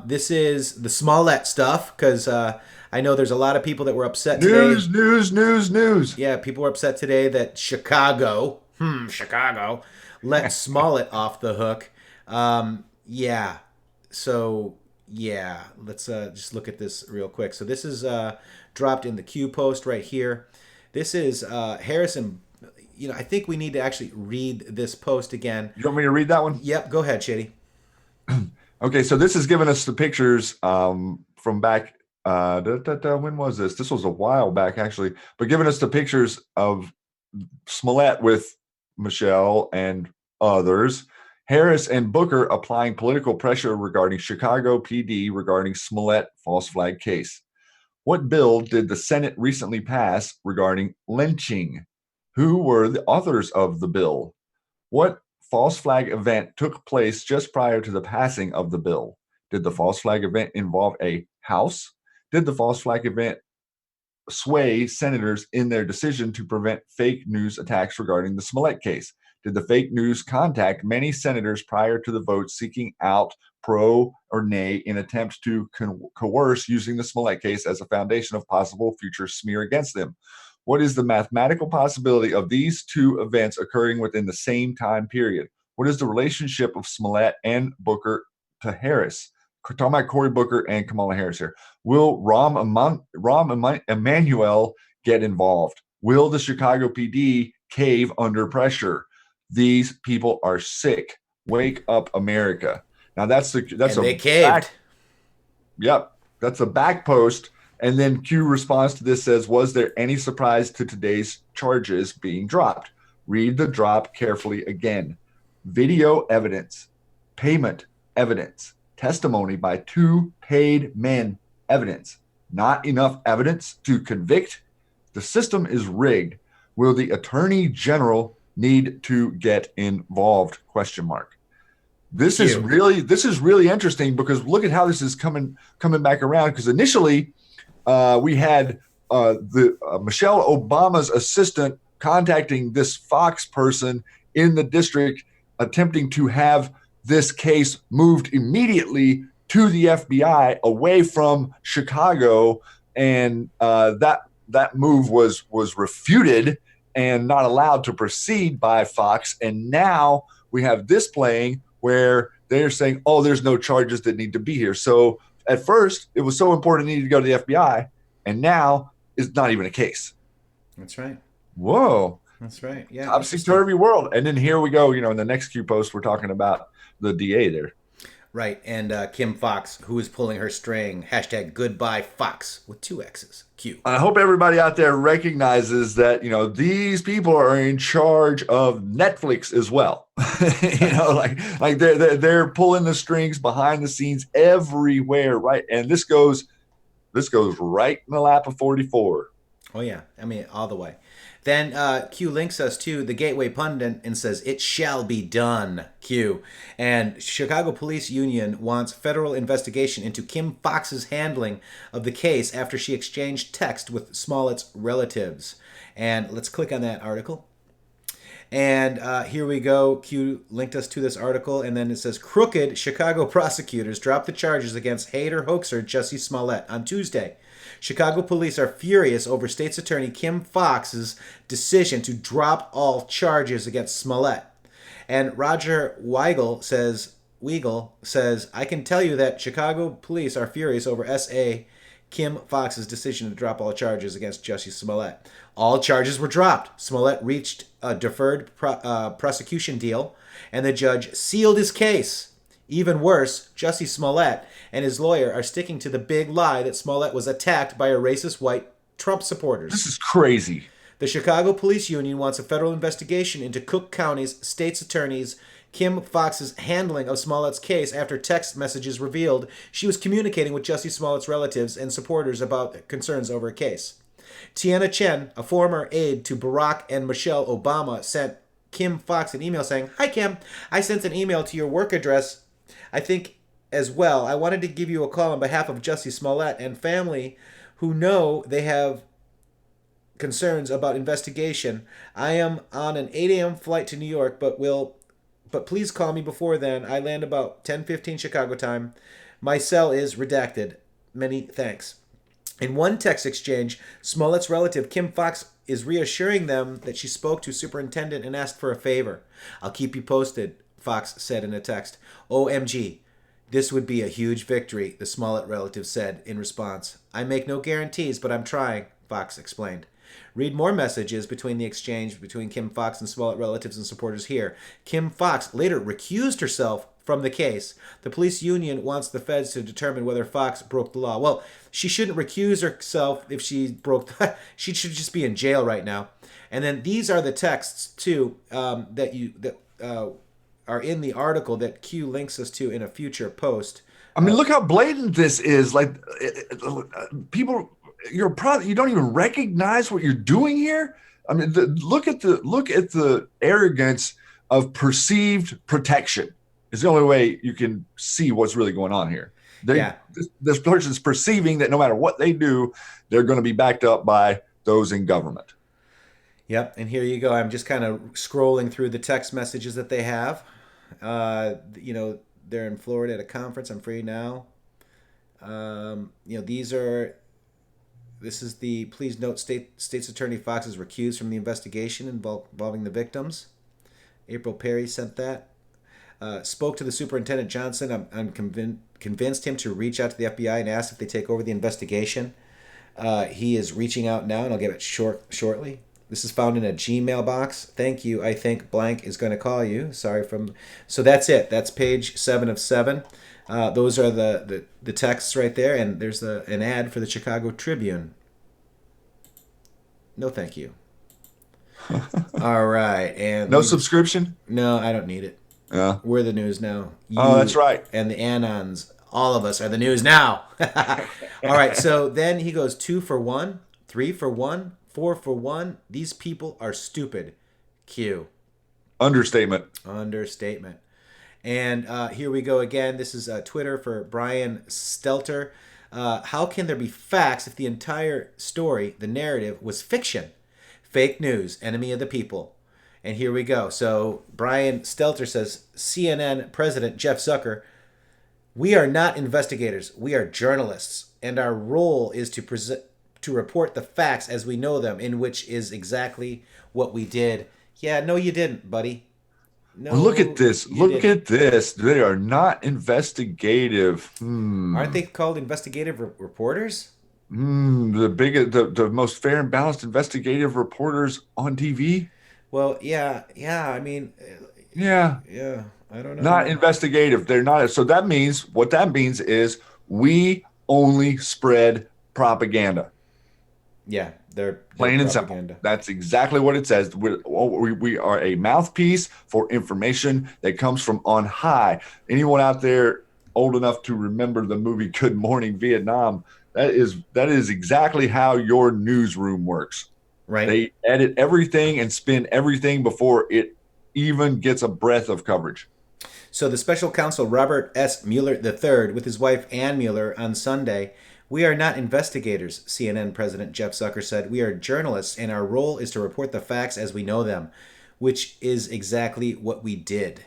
This is the Smollett stuff because I know there's a lot of people that were upset today. News. Yeah, people were upset today that Chicago let Smollett off the hook. Yeah. So, yeah, let's just look at this real quick. So this is dropped in the Q post right here. This is Harrison. You know, I think we need to actually read this post again. You want me to read that one? Yep, go ahead, Shitty. Okay, so this is giving us the pictures from back. When was this? This was a while back, actually. But giving us the pictures of Smollett with Michelle and others. Harris and Booker applying political pressure regarding Chicago PD regarding Smollett false flag case. What bill did the Senate recently pass regarding lynching? Who were the authors of the bill? What false flag event took place just prior to the passing of the bill? Did the false flag event involve a house? Did the false flag event sway senators in their decision to prevent fake news attacks regarding the Smollett case? Did the fake news contact many senators prior to the vote seeking out pro or nay in attempt to coerce using the Smollett case as a foundation of possible future smear against them? What is the mathematical possibility of these two events occurring within the same time period? What is the relationship of Smollett and Booker to Harris? We're talking about Cory Booker and Kamala Harris here. Will Rahm Emanuel get involved? Will the Chicago PD cave under pressure? These people are sick. Wake up, America. Now that's they caved. Yep, that's a back post. And then Q responds to this, says, was there any surprise to today's charges being dropped? Read the drop carefully again. Video evidence, payment evidence, testimony by two paid men evidence. Not enough evidence to convict? The system is rigged. Will the Attorney General need to get involved? ? This is really interesting because look at how this is coming back around. Because initially, we had Michelle Obama's assistant contacting this Fox person in the district, attempting to have this case moved immediately to the FBI away from Chicago, and that move was refuted and not allowed to proceed by Fox. And now we have this playing where they're saying, "Oh, there's no charges that need to be here." So at first, it was so important it needed to go to the FBI, and now it's not even a case. That's right. Whoa. That's right. Yeah. Topsy-turvy world. And then here we go, in the next Q post, we're talking about the DA there. Right. And Kim Fox, who is pulling her string, #goodbye Fox with 2 X's. Q. I hope everybody out there recognizes that, these people are in charge of Netflix as well. like they're pulling the strings behind the scenes everywhere, right? And this goes right in the lap of 44. Oh yeah, I mean all the way. Then Q links us to the Gateway Pundit and says, "It shall be done." Q. And Chicago Police Union wants federal investigation into Kim Fox's handling of the case after she exchanged text with Smollett's relatives. And let's click on that article. And here we go. Q linked us to this article, and then it says, "Crooked Chicago prosecutors dropped the charges against hater hoaxer Jussie Smollett on Tuesday. Chicago police are furious over State's Attorney Kim Foxx's decision to drop all charges against Smollett. And Roger Weigel says, I can tell you that Chicago police are furious over S.A. Kim Foxx's decision to drop all charges against Jussie Smollett. All charges were dropped. Smollett reached a deferred prosecution deal, and the judge sealed his case. Even worse, Jussie Smollett and his lawyer are sticking to the big lie that Smollett was attacked by a racist white Trump supporters. This is crazy. The Chicago Police Union wants a federal investigation into Cook County's state's attorney's Kim Foxx's handling of Smollett's case after text messages revealed she was communicating with Jussie Smollett's relatives and supporters about concerns over a case. Tiana Chen, a former aide to Barack and Michelle Obama, sent Kim Foxx an email saying, Hi, Kim. I sent an email to your work address, I think, as well. I wanted to give you a call on behalf of Jussie Smollett and family who know they have concerns about investigation. I am on an 8 a.m. flight to New York, but please call me before then. I land about 10:15 Chicago time. My cell is redacted. Many thanks. In one text exchange, Smollett's relative Kim Foxx is reassuring them that she spoke to superintendent and asked for a favor. I'll keep you posted, Foxx said in a text. OMG, this would be a huge victory, the Smollett relative said in response. I make no guarantees, but I'm trying, Foxx explained. Read more messages between the exchange between Kim Foxx and Smollett relatives and supporters here. Kim Foxx later recused herself from the case. The police union wants the feds to determine whether Foxx broke the law. Well, she shouldn't recuse herself if she broke she should just be in jail right now. And then these are the texts too that are in the article that Q links us to in a future post. I mean, look how blatant this is. Like, people, you don't even recognize what you're doing here. I mean, look at the arrogance of perceived protection. It's the only way you can see what's really going on here. This person is perceiving that no matter what they do, they're going to be backed up by those in government. Yep, and here you go. I'm just kind of scrolling through the text messages that they have. They're in Florida at a conference. I'm free now. This is the, please note, State's Attorney Foxx is recused from the investigation involving the victims. April Perry sent that. Spoke to the superintendent Johnson. I'm convinced him to reach out to the FBI and ask if they take over the investigation. He is reaching out now, and I'll get it shortly. This is found in a Gmail box. Thank you. I think blank is going to call you. So that's it. That's page 7 of 7. Those are the texts right there, and there's an ad for the Chicago Tribune. No, thank you. All right, and no subscription? No, I don't need it. Yeah, we're the news now. That's right. And the Anons, all of us are the news now. All right, so then he goes 2 for 1, 3 for 1, 4 for 1. These people are stupid. Q. Understatement. And here we go again. This is Twitter for Brian Stelter. How can there be facts if the entire story, the narrative, was fiction? Fake news, enemy of the people. And here we go. So Brian Stelter says, CNN President Jeff Zucker, we are not investigators. We are journalists. And our role is to report the facts as we know them, in which is exactly what we did. Yeah, no, you didn't, buddy. No, well, look at this. Look at this. They are not investigative. Aren't they called investigative reporters? The most fair and balanced investigative reporters on TV. Well, yeah. I mean, yeah. I don't know. Not investigative. They're not. So what that means is we only spread propaganda. Yeah, they're plain and simple. That's exactly what it says. We are a mouthpiece for information that comes from on high. Anyone out there old enough to remember the movie Good Morning Vietnam? That is exactly how your newsroom works. Right. They edit everything and spin everything before it even gets a breath of coverage. So the special counsel Robert S. Mueller III with his wife Ann Mueller on Sunday, we are not investigators, CNN President Jeff Zucker said. We are journalists, and our role is to report the facts as we know them, which is exactly what we did.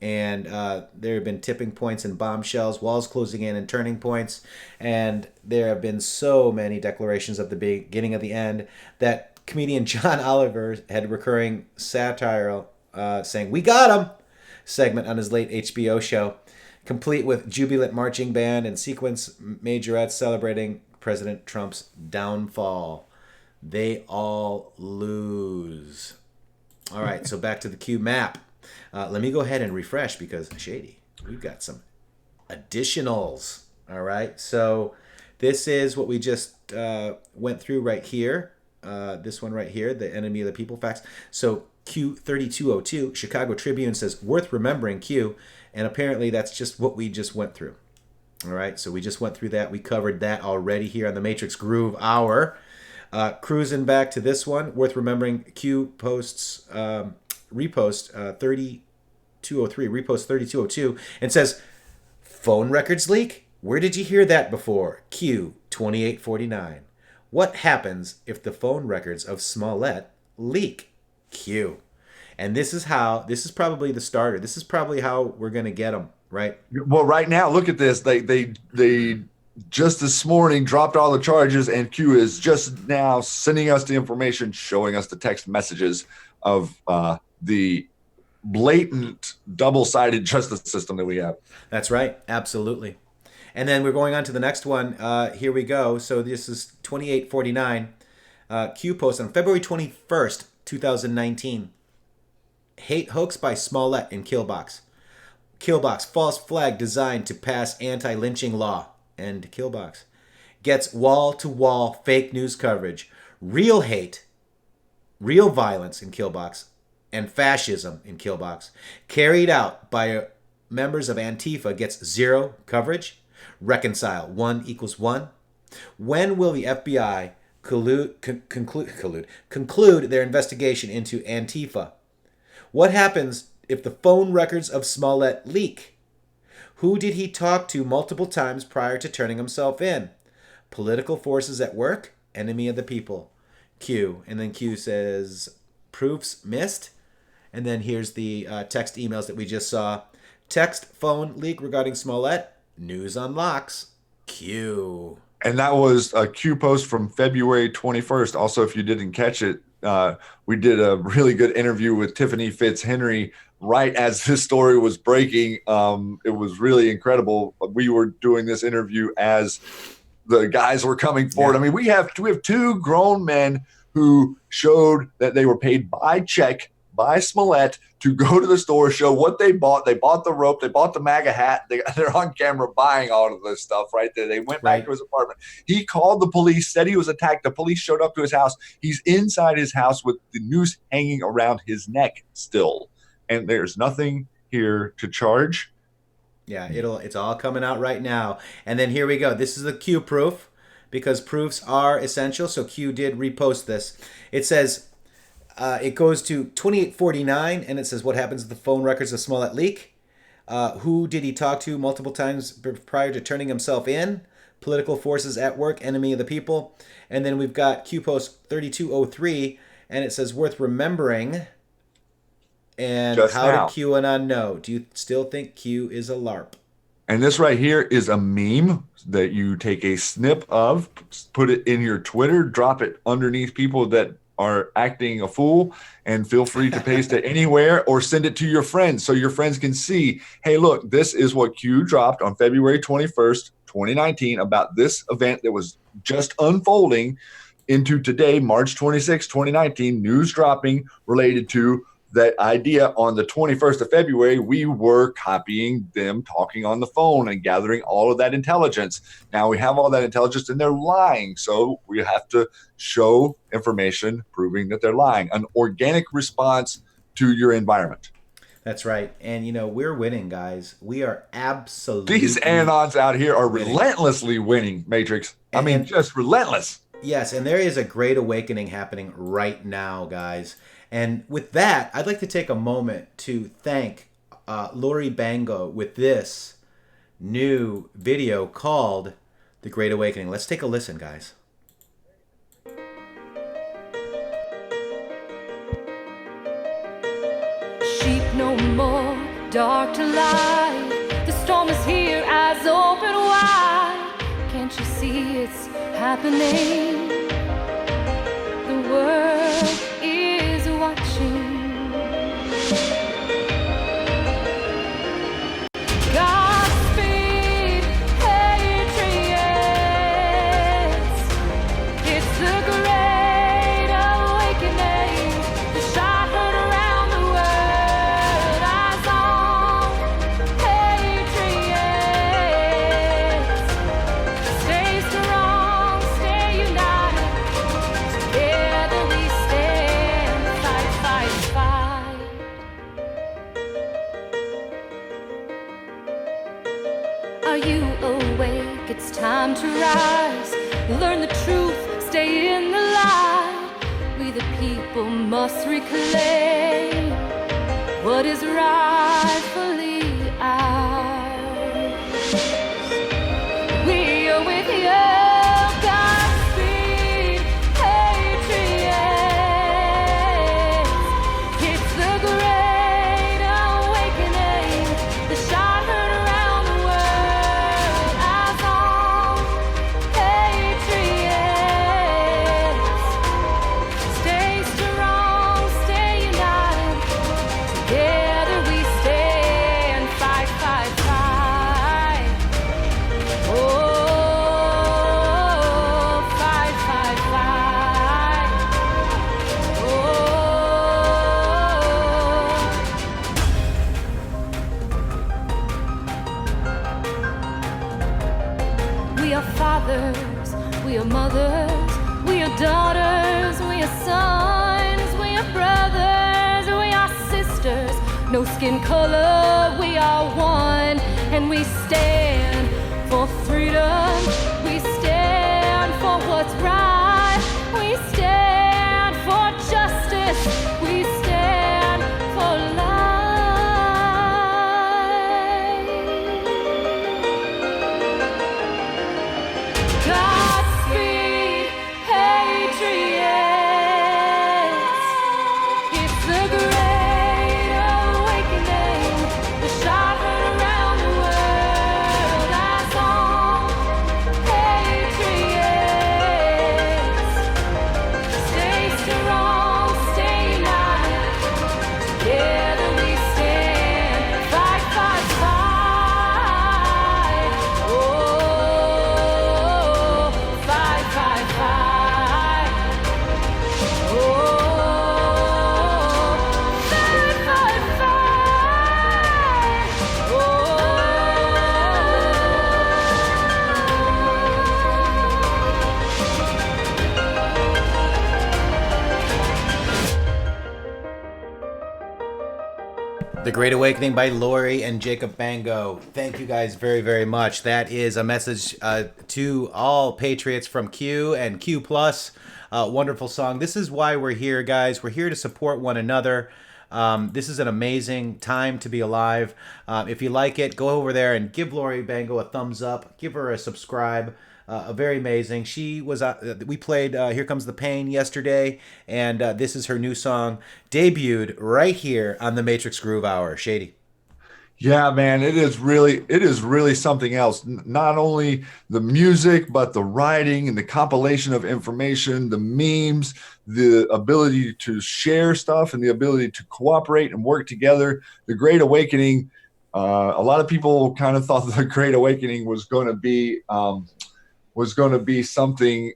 And there have been tipping points and bombshells, walls closing in and turning points. And there have been so many declarations at the beginning of the end that comedian John Oliver had recurring satire saying, "We got him!" segment on his late HBO show, complete with jubilant marching band and sequence majorettes celebrating President Trump's downfall. They all lose. All right, so back to the Q map. Let me go ahead and refresh because, Shady, we've got some additionals. All right, so this is what we just went through right here. This one right here, the enemy of the people facts. So Q3202, Chicago Tribune says, worth remembering Q. And apparently that's just what we just went through. All right, so we just went through that. We covered that already here on the Matrixxx Groove Hour. Cruising back to this one, worth remembering, Q posts, repost 3203, repost 3202, and says, phone records leak? Where did you hear that before? Q 2849. What happens if the phone records of Smollett leak? Q. And this is probably the starter. This is probably how we're going to get them, right? Well, right now, look at this. They just this morning dropped all the charges, and Q is just now sending us the information, showing us the text messages of the blatant double-sided justice system that we have. That's right. Absolutely. And then we're going on to the next one. Here we go. So this is 2849. Q post on February 21st, 2019. Hate hoax by Smollett in Killbox. Killbox, false flag designed to pass anti-lynching law. And Killbox gets wall-to-wall fake news coverage. Real hate, real violence in Killbox, and fascism in Killbox, carried out by members of Antifa, gets zero coverage. Reconcile. 1 = 1. When will the FBI conclude their investigation into Antifa? What happens if the phone records of Smollett leak? Who did he talk to multiple times prior to turning himself in? Political forces at work? Enemy of the people. Q. And then Q says, proofs missed. And then here's the text emails that we just saw. Text phone leak regarding Smollett. News unlocks. Q. And that was a Q post from February 21st. Also, if you didn't catch it, we did a really good interview with Tiffany Fitzhenry right as this story was breaking. It was really incredible. We were doing this interview as the guys were coming forward. Yeah. I mean, we have two grown men who showed that they were paid by check by Smollett to go to the store, show what they bought. They bought the rope. They bought the MAGA hat. They're on camera buying all of this stuff right there. They went back to his apartment. He called the police, said he was attacked. The police showed up to his house. He's inside his house with the noose hanging around his neck still. And there's nothing here to charge. Yeah, it's all coming out right now. And then here we go. This is the Q proof because proofs are essential. So Q did repost this. It says, it goes to 2849, and it says, what happens if the phone records of Smollett leak? Who did he talk to multiple times prior to turning himself in? Political forces at work, enemy of the people. And then we've got Q post 3203, and it says, worth remembering. And just how now. Did QAnon know? Do you still think Q is a LARP? And this right here is a meme that you take a snip of, put it in your Twitter, drop it underneath people that are acting a fool, and feel free to paste it anywhere or send it to your friends so your friends can see, hey, look, this is what Q dropped on February 21st, 2019 about this event that was just unfolding into today, March 26, 2019, news dropping related to that idea. On the 21st of February, we were copying them talking on the phone and gathering all of that intelligence. Now we have all that intelligence and they're lying. So we have to show information proving that they're lying. An organic response to your environment. That's right. And, we're winning, guys. We are absolutely. These anons out here are relentlessly winning, Matrixxx. I mean, just relentless. Yes. And there is a great awakening happening right now, guys. And with that, I'd like to take a moment to thank Lori Bango with this new video called The Great Awakening. Let's take a listen, guys. Sheep no more, dark to light. The storm is here, eyes open wide. Can't you see it's happening? The world is watching. Godspeed, Patriots. It's the great awakening. The shot heard around the world. Eyes on Patriots. Stay strong, stay united. Together we stand. Fight, fight, fight. Are you awake? It's time to rise. Learn the truth, stay in the light. We the people must reclaim what is rightfully ours. We are with you. Godspeed, Patriots. It's the great awakening. The shot heard around the world. Eyes on Patriots. Stay strong, stay united. Together we stand. Fight, fight, fight. Oh, fight, fight, fight. Oh. We are fathers, we are mothers, we are daughters, we are sons, we are brothers, we are sisters. No skin color, we are one, and we stand for freedom. We stand for what's right. We stand for justice. We stand for life. Godspeed, Patriots. It's the great awakening. The shot heard around the world. Eyes on Patriots. Stay strong, stay united. Together we stand. Fight, fight, fight. Oh, fight, fight, fight. Oh, fight, fight, fight. Oh. The Great Awakening by Lori and Jacob Bango. Thank you guys very, very much. That is a message to all Patriots from Q and Q+. Wonderful song. This is why we're here, guys. We're here to support one another. This is an amazing time to be alive. If you like it, go over there and give Lori Bango a thumbs up. Give her a subscribe. Very amazing. She was. We played "Here Comes the Pain" yesterday, and this is her new song, debuted right here on the Matrixxx Groove Hour. Shady. Yeah, man, it is really something else. Not only the music, but the writing and the compilation of information, the memes, the ability to share stuff, and the ability to cooperate and work together. The Great Awakening. A lot of people kind of thought the Great Awakening was going to be something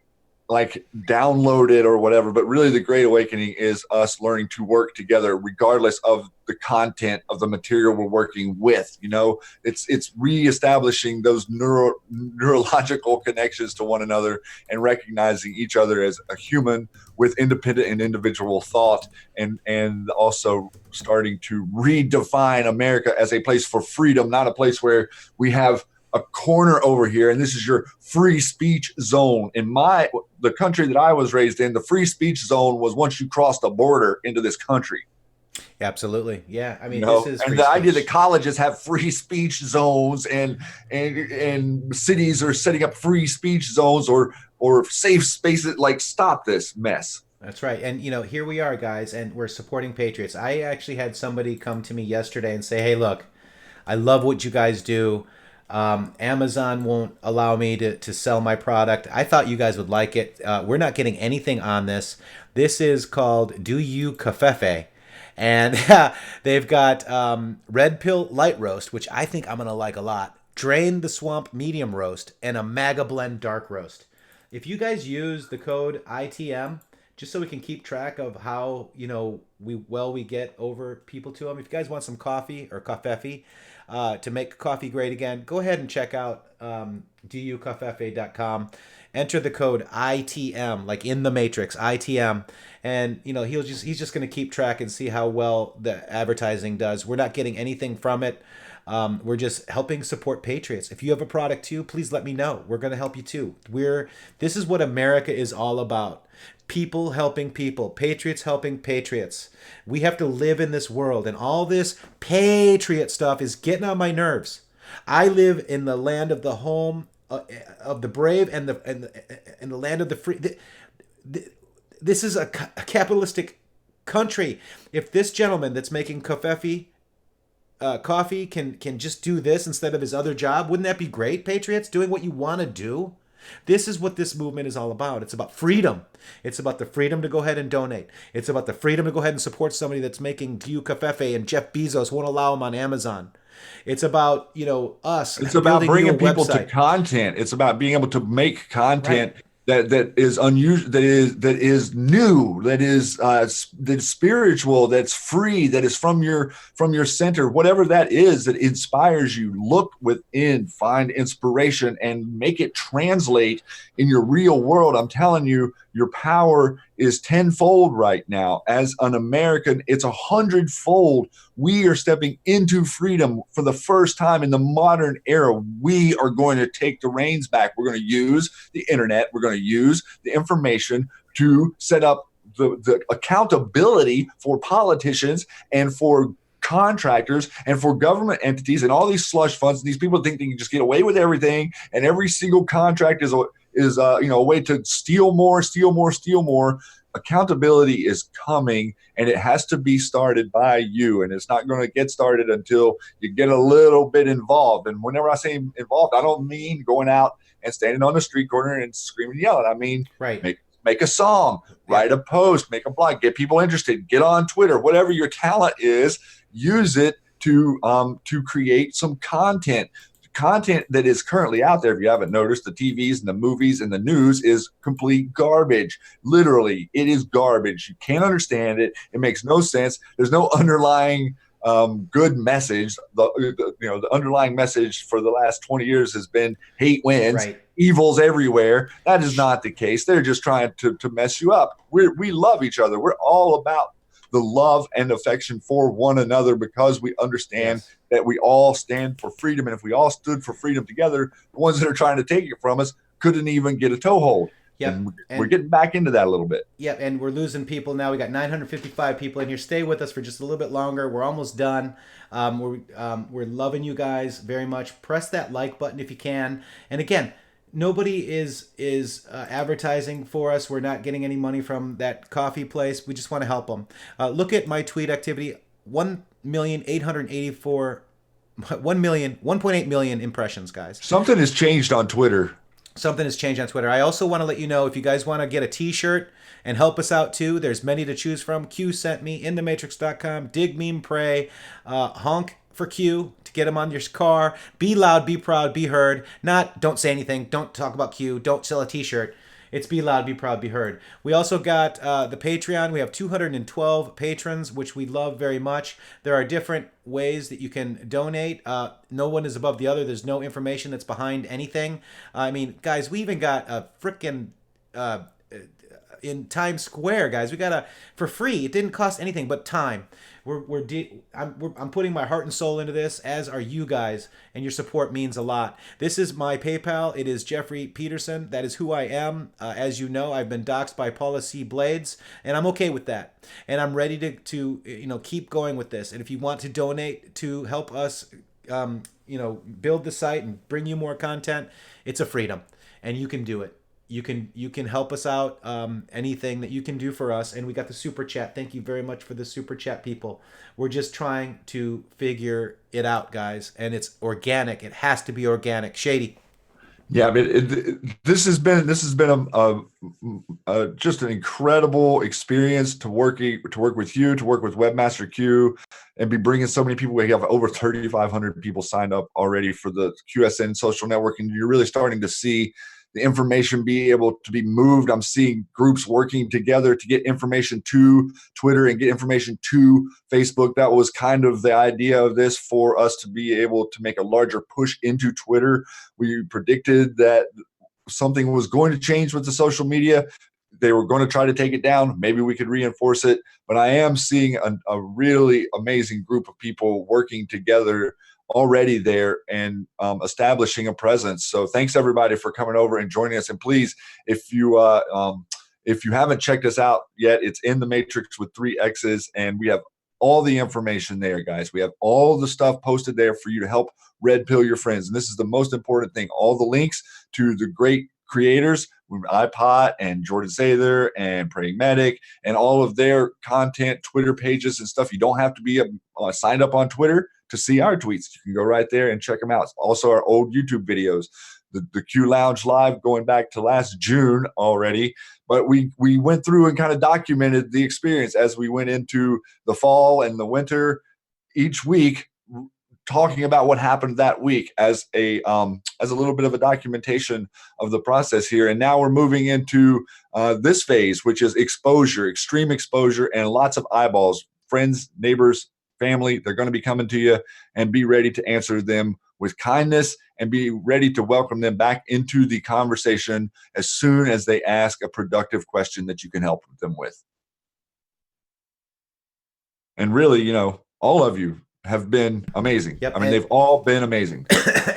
like downloaded or whatever, but really the Great Awakening is us learning to work together regardless of the content of the material we're working with. You know, it's reestablishing those neurological connections to one another and recognizing each other as a human with independent and individual thought, and also starting to redefine America as a place for freedom, not a place where we have a corner over here and this is your free speech zone. In the country that I was raised in, the free speech zone was once you crossed the border into this country. Absolutely. Yeah. I mean, this is and the idea that colleges have free speech zones and cities are setting up free speech zones or safe spaces, like, stop this mess. That's right. And, here we are, guys, and we're supporting Patriots. I actually had somebody come to me yesterday and say, hey, look, I love what you guys do. Amazon won't allow me to sell my product. I thought you guys would like it. We're not getting anything on this. This is called Do You Cafefe. And they've got Red Pill Light Roast, which I think I'm going to like a lot. Drain the Swamp Medium Roast, and a Maga Blend Dark Roast. If you guys use the code ITM, just so we can keep track of how, we get over people to them. If you guys want some coffee or cafefe to make coffee great again, go ahead and check out doyoucafefe.com. Enter the code ITM, like in the Matrix, ITM. And, he's just going to keep track and see how well the advertising does. We're not getting anything from it. We're just helping support Patriots. If you have a product too, please let me know. We're going to help you too. This is what America is all about. People helping people. Patriots helping Patriots. We have to live in this world, and all this Patriot stuff is getting on my nerves. I live in the land of the home of the brave and the land of the free. This is a capitalistic country. If this gentleman that's making coffee can just do this instead of his other job, wouldn't that be great, Patriots? Doing what you want to do. This is what this movement is all about. It's about freedom. It's about the freedom to go ahead and donate. It's about the freedom to go ahead and support somebody that's making Do You Cafefe and Jeff Bezos won't allow them on Amazon. It's about, us. It's about bringing people to content. It's about being able to make content that is unusual, that is new, that's spiritual, that's free, that is from your center, whatever that is that inspires you. Look within, find inspiration, and make it translate in your real world. I'm telling you, your power is tenfold right now. As an American, it's 100-fold. We are stepping into freedom for the first time in the modern era. We are going to take the reins back. We're going to use the internet. We're going to use the information to set up the accountability for politicians and for contractors and for government entities and all these slush funds. And these people think they can just get away with everything, and every single contract is a way to steal more. Accountability is coming, and it has to be started by you. And it's not going to get started until you get a little bit involved. And whenever I say involved, I don't mean going out and standing on the street corner and screaming and yelling. I mean, make a song, write a post, make a blog, get people interested, get on Twitter, whatever your talent is, use it to create some content that is currently out there. If you haven't noticed, the TVs and the movies and the news is complete garbage. Literally, it is garbage. You can't understand it. It makes no sense. There's no underlying good message. The underlying message for the last 20 years has been hate wins. Evil's everywhere. That is not the case. They're just trying to mess you up. We love each other. We're all about the love and affection for one another, because we understand that we all stand for freedom. And if we all stood for freedom together, the ones that are trying to take it from us couldn't even get a toehold. And we're getting back into that a little bit. Yep, and we're losing people now. We got 955 people in here. Stay with us for just a little bit longer. We're almost done. We're loving you guys very much. Press that like button if you can. And again, nobody is advertising for us. We're not getting any money from that coffee place. We just want to help them. Look at my tweet activity. 1.8 million impressions, guys. Something has changed on Twitter. Something has changed on Twitter. I also want to let you know, if you guys want to get a t-shirt and help us out too, there's many to choose from. Q sent me, intheMatrixx.com, dig, meme, pray, honk for Q to get him on your car. Be loud, be proud, be heard. Not don't say anything, don't talk about Q, don't sell a t-shirt. It's be loud, be proud, be heard. We also got the Patreon. We have 212 patrons, which we love very much. There are different ways that you can donate. No one is above the other. There's no information that's behind anything. I mean, guys, we even got a frickin' in Times Square, guys. We got a for free. It didn't cost anything but time. I'm putting my heart and soul into this, as are you guys, and your support means a lot. This is my PayPal. It is Jeffrey Peterson. That is who I am. As you know, I've been doxxed by Paula C. Blades, and I'm okay with that. And I'm ready to keep going with this. And if you want to donate to help us, build the site and bring you more content, it's a freedom, and you can do it. you can help us out. Anything that you can do for us, and we got the super chat. Thank you very much for the super chat, people. We're just trying to figure it out, guys, and it's organic. It has to be organic. Shady. Yeah, I mean, this has been just an incredible experience to work with you, to work with Webmaster Q, and be bringing so many people. We have over 3,500 people signed up already for the QSN social network, and you're really starting to see the information be able to be moved. I'm seeing groups working together to get information to Twitter and get information to Facebook. That was kind of the idea of this, for us to be able to make a larger push into Twitter. We predicted that something was going to change with the social media. They were going to try to take it down. Maybe we could reinforce it. But I am seeing a really amazing group of people working together already there and establishing a presence. So thanks everybody for coming over and joining us. And please, if you haven't checked us out yet, it's in the Matrixxx with 3 X's, and we have all the information there, guys. We have all the stuff posted there for you to help red pill your friends. And this is the most important thing. All the links to the great creators, iPod and Jordan Sather and Praying Medic, and all of their content, Twitter pages and stuff. You don't have to be signed up on Twitter to see our tweets. You can go right there and check them out. Also, our old YouTube videos, the Q Lounge Live going back to last June already. But we went through and kind of documented the experience as we went into the fall and the winter each week, talking about what happened that week as a little bit of a documentation of the process here. And now we're moving into this phase, which is exposure, extreme exposure, and lots of eyeballs, friends, neighbors, family. They're going to be coming to you, and be ready to answer them with kindness and be ready to welcome them back into the conversation as soon as they ask a productive question that you can help them with. And really, all of you have been amazing. Yep, I mean, they've all been amazing.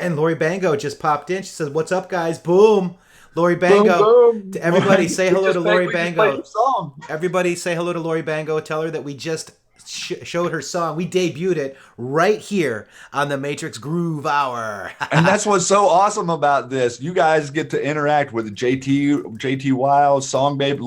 And Lori Bango just popped in. She says, "What's up, guys?" Boom. Lori Bango. Boom, boom. To everybody, say hello to Lori Bango. Song. Everybody say hello to Lori Bango. Tell her that we just showed her song. We debuted it right here on the Matrixxx Groove Hour. And that's what's so awesome about this. You guys get to interact with JT Wild, Song Babe.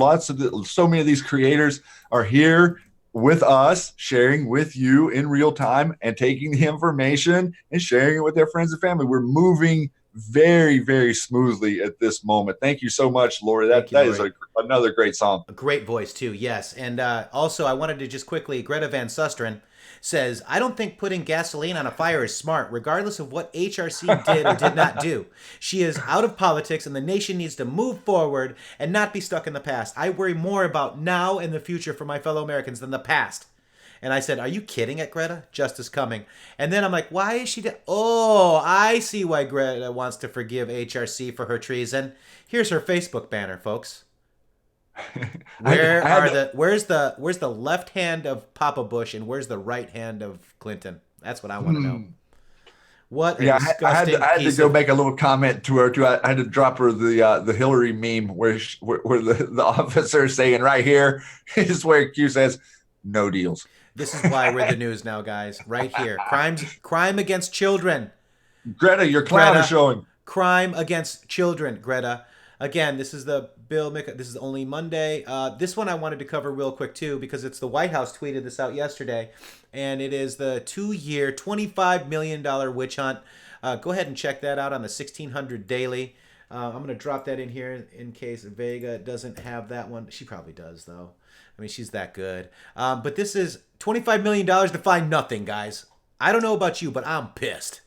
So many of these creators are here with us, sharing with you in real time and taking the information and sharing it with their friends and family. We're moving very, very smoothly at this moment. Thank you so much, Lori. That is another great song. A great voice too, yes. And also, I wanted to just quickly, Greta Van Susteren says, "I don't think putting gasoline on a fire is smart, regardless of what HRC did or did not do. She is out of politics, and the nation needs to move forward and not be stuck in the past. I worry more about now and the future for my fellow Americans than the past." And I said, "Are you kidding it, Greta? Justice coming." And then I'm like, why is she... Oh, I see why Greta wants to forgive HRC for her treason. Here's her Facebook banner, folks. Where's the left hand of Papa Bush and where's the right hand of Clinton? That's what I want to know. What a disgusting I had to go make a little comment to her too. I had to drop her the Hillary meme where the officer is saying right here is where Q says no deals. This is why we're the news now, guys. Right here. Crime against children. Greta, your clown is showing. Crime against children, Greta. Again, this is the Bill Mick. This is only Monday. This one I wanted to cover real quick, too, because it's the White House tweeted this out yesterday. And it is the 2-year, $25 million witch hunt. Go ahead and check that out on the 1600 Daily. I'm going to drop that in here in case Vega doesn't have that one. She probably does, though. I mean, she's that good. But this is $25 million to find nothing, guys. I don't know about you, but I'm pissed.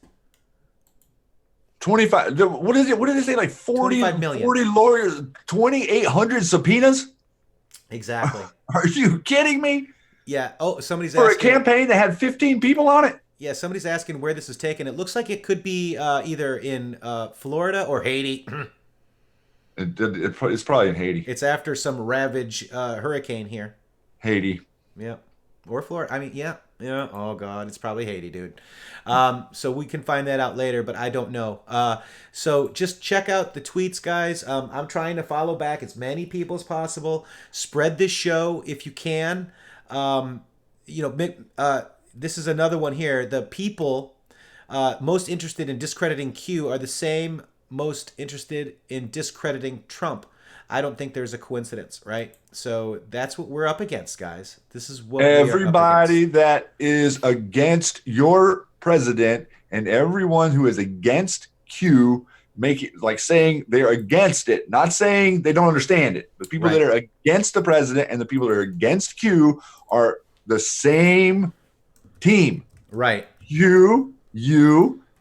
25. What is it? What did they say? Like 40 million. 40 lawyers, 2,800 subpoenas? Exactly. Are you kidding me? Yeah. Oh, somebody's for asking. A campaign that had 15 people on it? Yeah, somebody's asking where this is taken. It looks like it could be either in Florida or Haiti. It's probably in Haiti. It's after some ravage hurricane here. Haiti. Yeah. Or Florida. I mean, yeah. Yeah. Oh, God. It's probably Haiti, dude. So we can find that out later, but I don't know. So just check out the tweets, guys. I'm trying to follow back as many people as possible. Spread this show if you can. This is another one here. The people most interested in discrediting Q are the same most interested in discrediting Trump. I don't think there's a coincidence, right? So that's what we're up against, guys. This is what everybody that is against your president and everyone who is against Q, make it like saying they're against it, not saying they don't understand it. The people that are against the president and the people that are against Q are the same team. Right. You,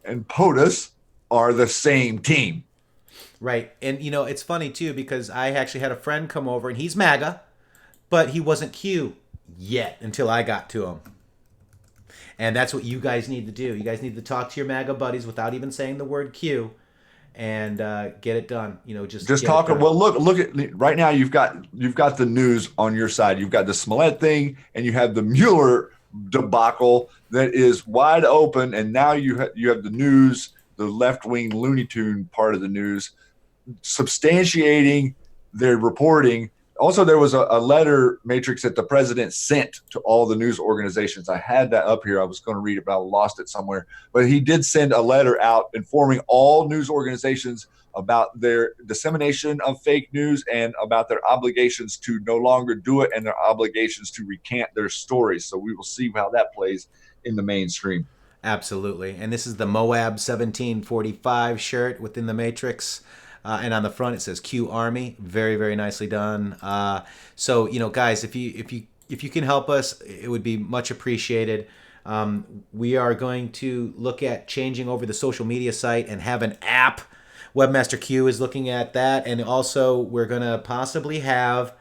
and POTUS are the same team. Right. And, you know, it's funny, too, because I actually had a friend come over, and he's MAGA, but he wasn't Q yet until I got to him. And that's what you guys need to do. You guys need to talk to your MAGA buddies without even saying the word Q and get it done. You know, just talk. Well, look at right now. You've got the news on your side. You've got the Smollett thing, and you have the Mueller debacle that is wide open. And now you have the news, the left-wing Looney Tune part of the news, substantiating their reporting. Also, there was a letter, Matrixxx, that the president sent to all the news organizations. I had that up here. I was going to read it, but I lost it somewhere. But he did send a letter out informing all news organizations about their dissemination of fake news and about their obligations to no longer do it and their obligations to recant their stories. So we will see how that plays in the mainstream. Absolutely. And this is the Moab 1745 shirt within the Matrixxx. And on the front it says QArmy. Very, very nicely done. So, you know, guys, if you can help us, it would be much appreciated. We are going to look at changing over the social media site and have an app. Webmaster Q is looking at that. And also we're going to possibly have,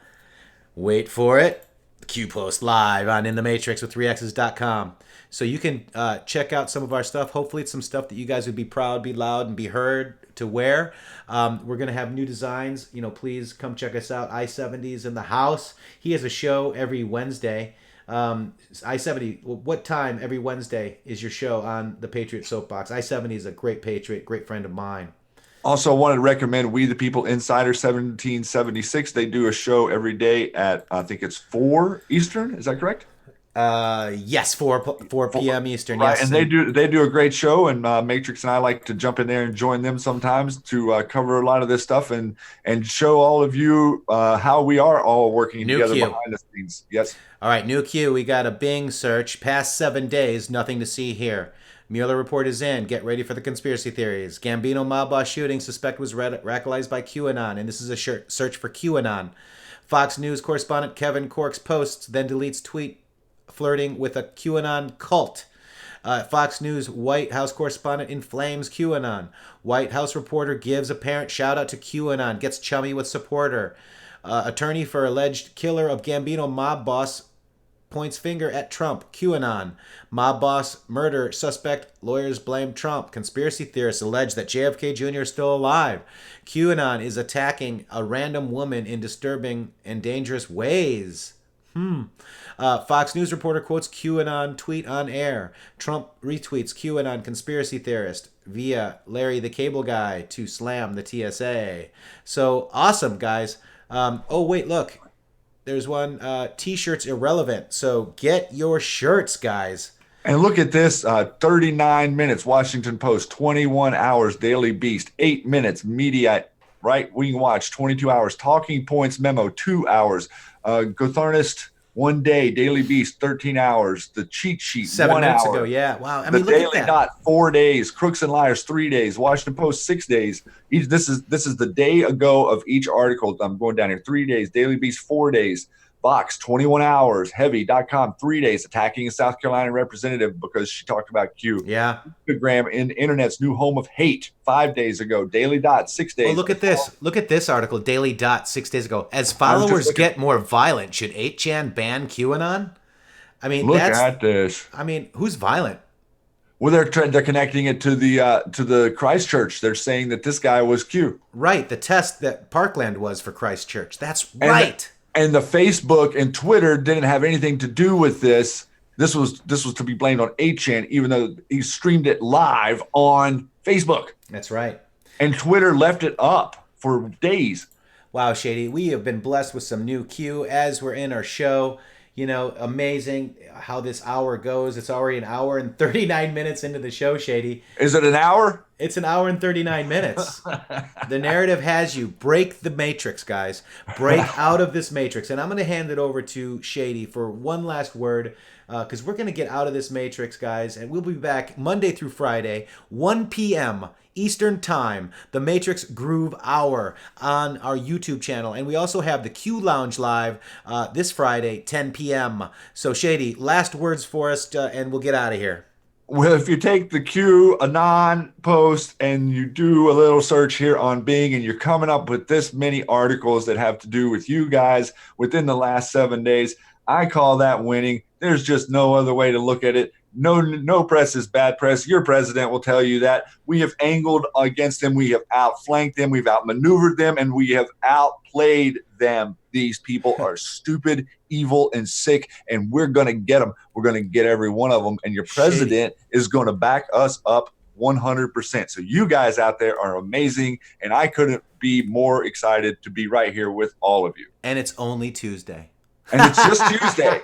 wait for it, Q Post Live on intheMatrixxx with 3x's.com. So you can check out some of our stuff. Hopefully it's some stuff that you guys would be proud, be loud, and be heard to wear. We're going to have new designs. You know, please come check us out. I-70's in the house. He has a show every Wednesday. I-70, what time every Wednesday is your show on the Patriot Soapbox? I-70 is a great Patriot, great friend of mine. Also, wanted to recommend We the People Insider 1776. They do a show every day at, I think it's 4 Eastern. Is that correct? Yes, 4 p.m. Eastern. Right, Yes. and they do a great show, and Matrixxx and I like to jump in there and join them sometimes to cover a lot of this stuff and show all of you how we are all working together behind the scenes. Yes. All right, new Q. We got a Bing search. Past 7 days, nothing to see here. Mueller report is in. Get ready for the conspiracy theories. Gambino mob boss shooting. Suspect was radicalized by QAnon, and this is a search for QAnon. Fox News correspondent Kevin Corks posts, then deletes tweet flirting with a QAnon cult. Fox News White House correspondent inflames QAnon. White House reporter gives apparent shout out to QAnon, gets chummy with supporter. Attorney for alleged killer of Gambino mob boss points finger at Trump. QAnon. Mob boss murder suspect. Lawyers blame Trump. Conspiracy theorists allege that JFK Jr. is still alive. QAnon is attacking a random woman in disturbing and dangerous ways. Fox News reporter quotes QAnon tweet on air. Trump retweets QAnon conspiracy theorist via Larry the Cable Guy to slam the TSA. So awesome, guys. Oh, wait, look. There's one, T-shirts irrelevant. So get your shirts, guys. And look at this, 39 minutes, Washington Post, 21 hours, Daily Beast, 8 minutes, Media, Right Wing Watch, 22 hours, Talking Points Memo, 2 hours, Gotharnist, 1 day, Daily Beast, 13 hours, The Cheat Sheet, 7 1 minutes hour. ago, yeah. Wow. I The mean, look Daily at that. Dot, 4 days, Crooks and Liars, 3 days, Washington Post, 6 days. This is the day ago of each article. I'm going down here, 3 days, Daily Beast, 4 days, Vox, 21 hours, Heavy.com, 3 days, attacking a South Carolina representative because she talked about Q. Yeah. Instagram, in internet's new home of hate, 5 days ago, Daily Dot, 6 days. Oh, look at this. Look at this article, Daily Dot, 6 days ago. As followers get more violent, should 8chan ban QAnon? I mean, Look at this. I mean, who's violent? Well, they're connecting it to the Christchurch. They're saying that this guy was Q. Right, the test that Parkland was for Christchurch. That's right. And the Facebook and Twitter didn't have anything to do with this. This was to be blamed on 8chan, even though he streamed it live on Facebook. That's right. And Twitter left it up for days. Wow, Shady, we have been blessed with some new Q as we're in our show. You know, amazing how this hour goes. It's already an hour and 39 minutes into the show, Shady. Is it an hour? It's an hour and 39 minutes. The narrative has you. Break the Matrix, guys. Break out of this Matrix. And I'm going to hand it over to Shady for one last word, because we're going to get out of this Matrix, guys. And we'll be back Monday through Friday, 1 p.m. Eastern Time, the Matrixxx Groove Hour on our YouTube channel. And we also have the Q Lounge live this Friday, 10 p.m. So, Shady, last words for us, and we'll get out of here. Well, if you take the QAnon post and you do a little search here on Bing, and you're coming up with this many articles that have to do with you guys within the last 7 days, I call that winning. There's just no other way to look at it. No press is bad press. Your president will tell you that. We have angled against them. We have outflanked them. We've outmaneuvered them, and we have outplayed them. These people are stupid, evil, and sick, and we're going to get them. We're going to get every one of them, and your president is going to back us up 100%. So you guys out there are amazing, and I couldn't be more excited to be right here with all of you. And it's only Tuesday. And it's just Tuesday.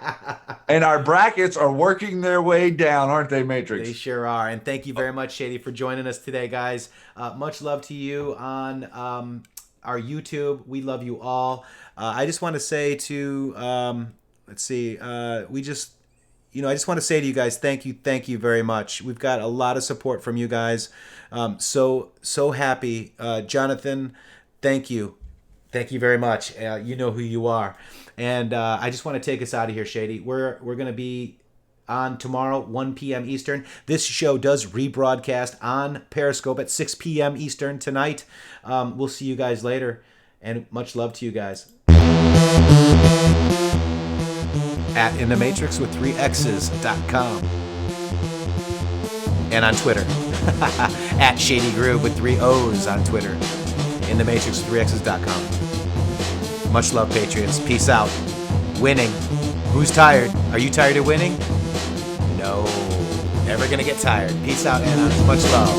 And our brackets are working their way down, aren't they, Matrixxx? They sure are. And thank you very much, Shady, for joining us today, guys. Much love to you on our YouTube. We love you all. I just want to say to, I just want to say to you guys, thank you very much. We've got a lot of support from you guys. So happy. Jonathan, thank you. Thank you very much. You know who you are. And I just want to take us out of here, Shady. We're going to be on tomorrow, 1 p.m. Eastern. This show does rebroadcast on Periscope at 6 p.m. Eastern tonight. We'll see you guys later. And much love to you guys. At intheMatrixxx with 3x's.com. And on Twitter. At Shady Groove with 3 O's on Twitter. intheMatrixxx with 3x's.com. Much love, Patriots. Peace out. Winning. Who's tired? Are you tired of winning? No. Never gonna get tired. Peace out, Anna. Much love.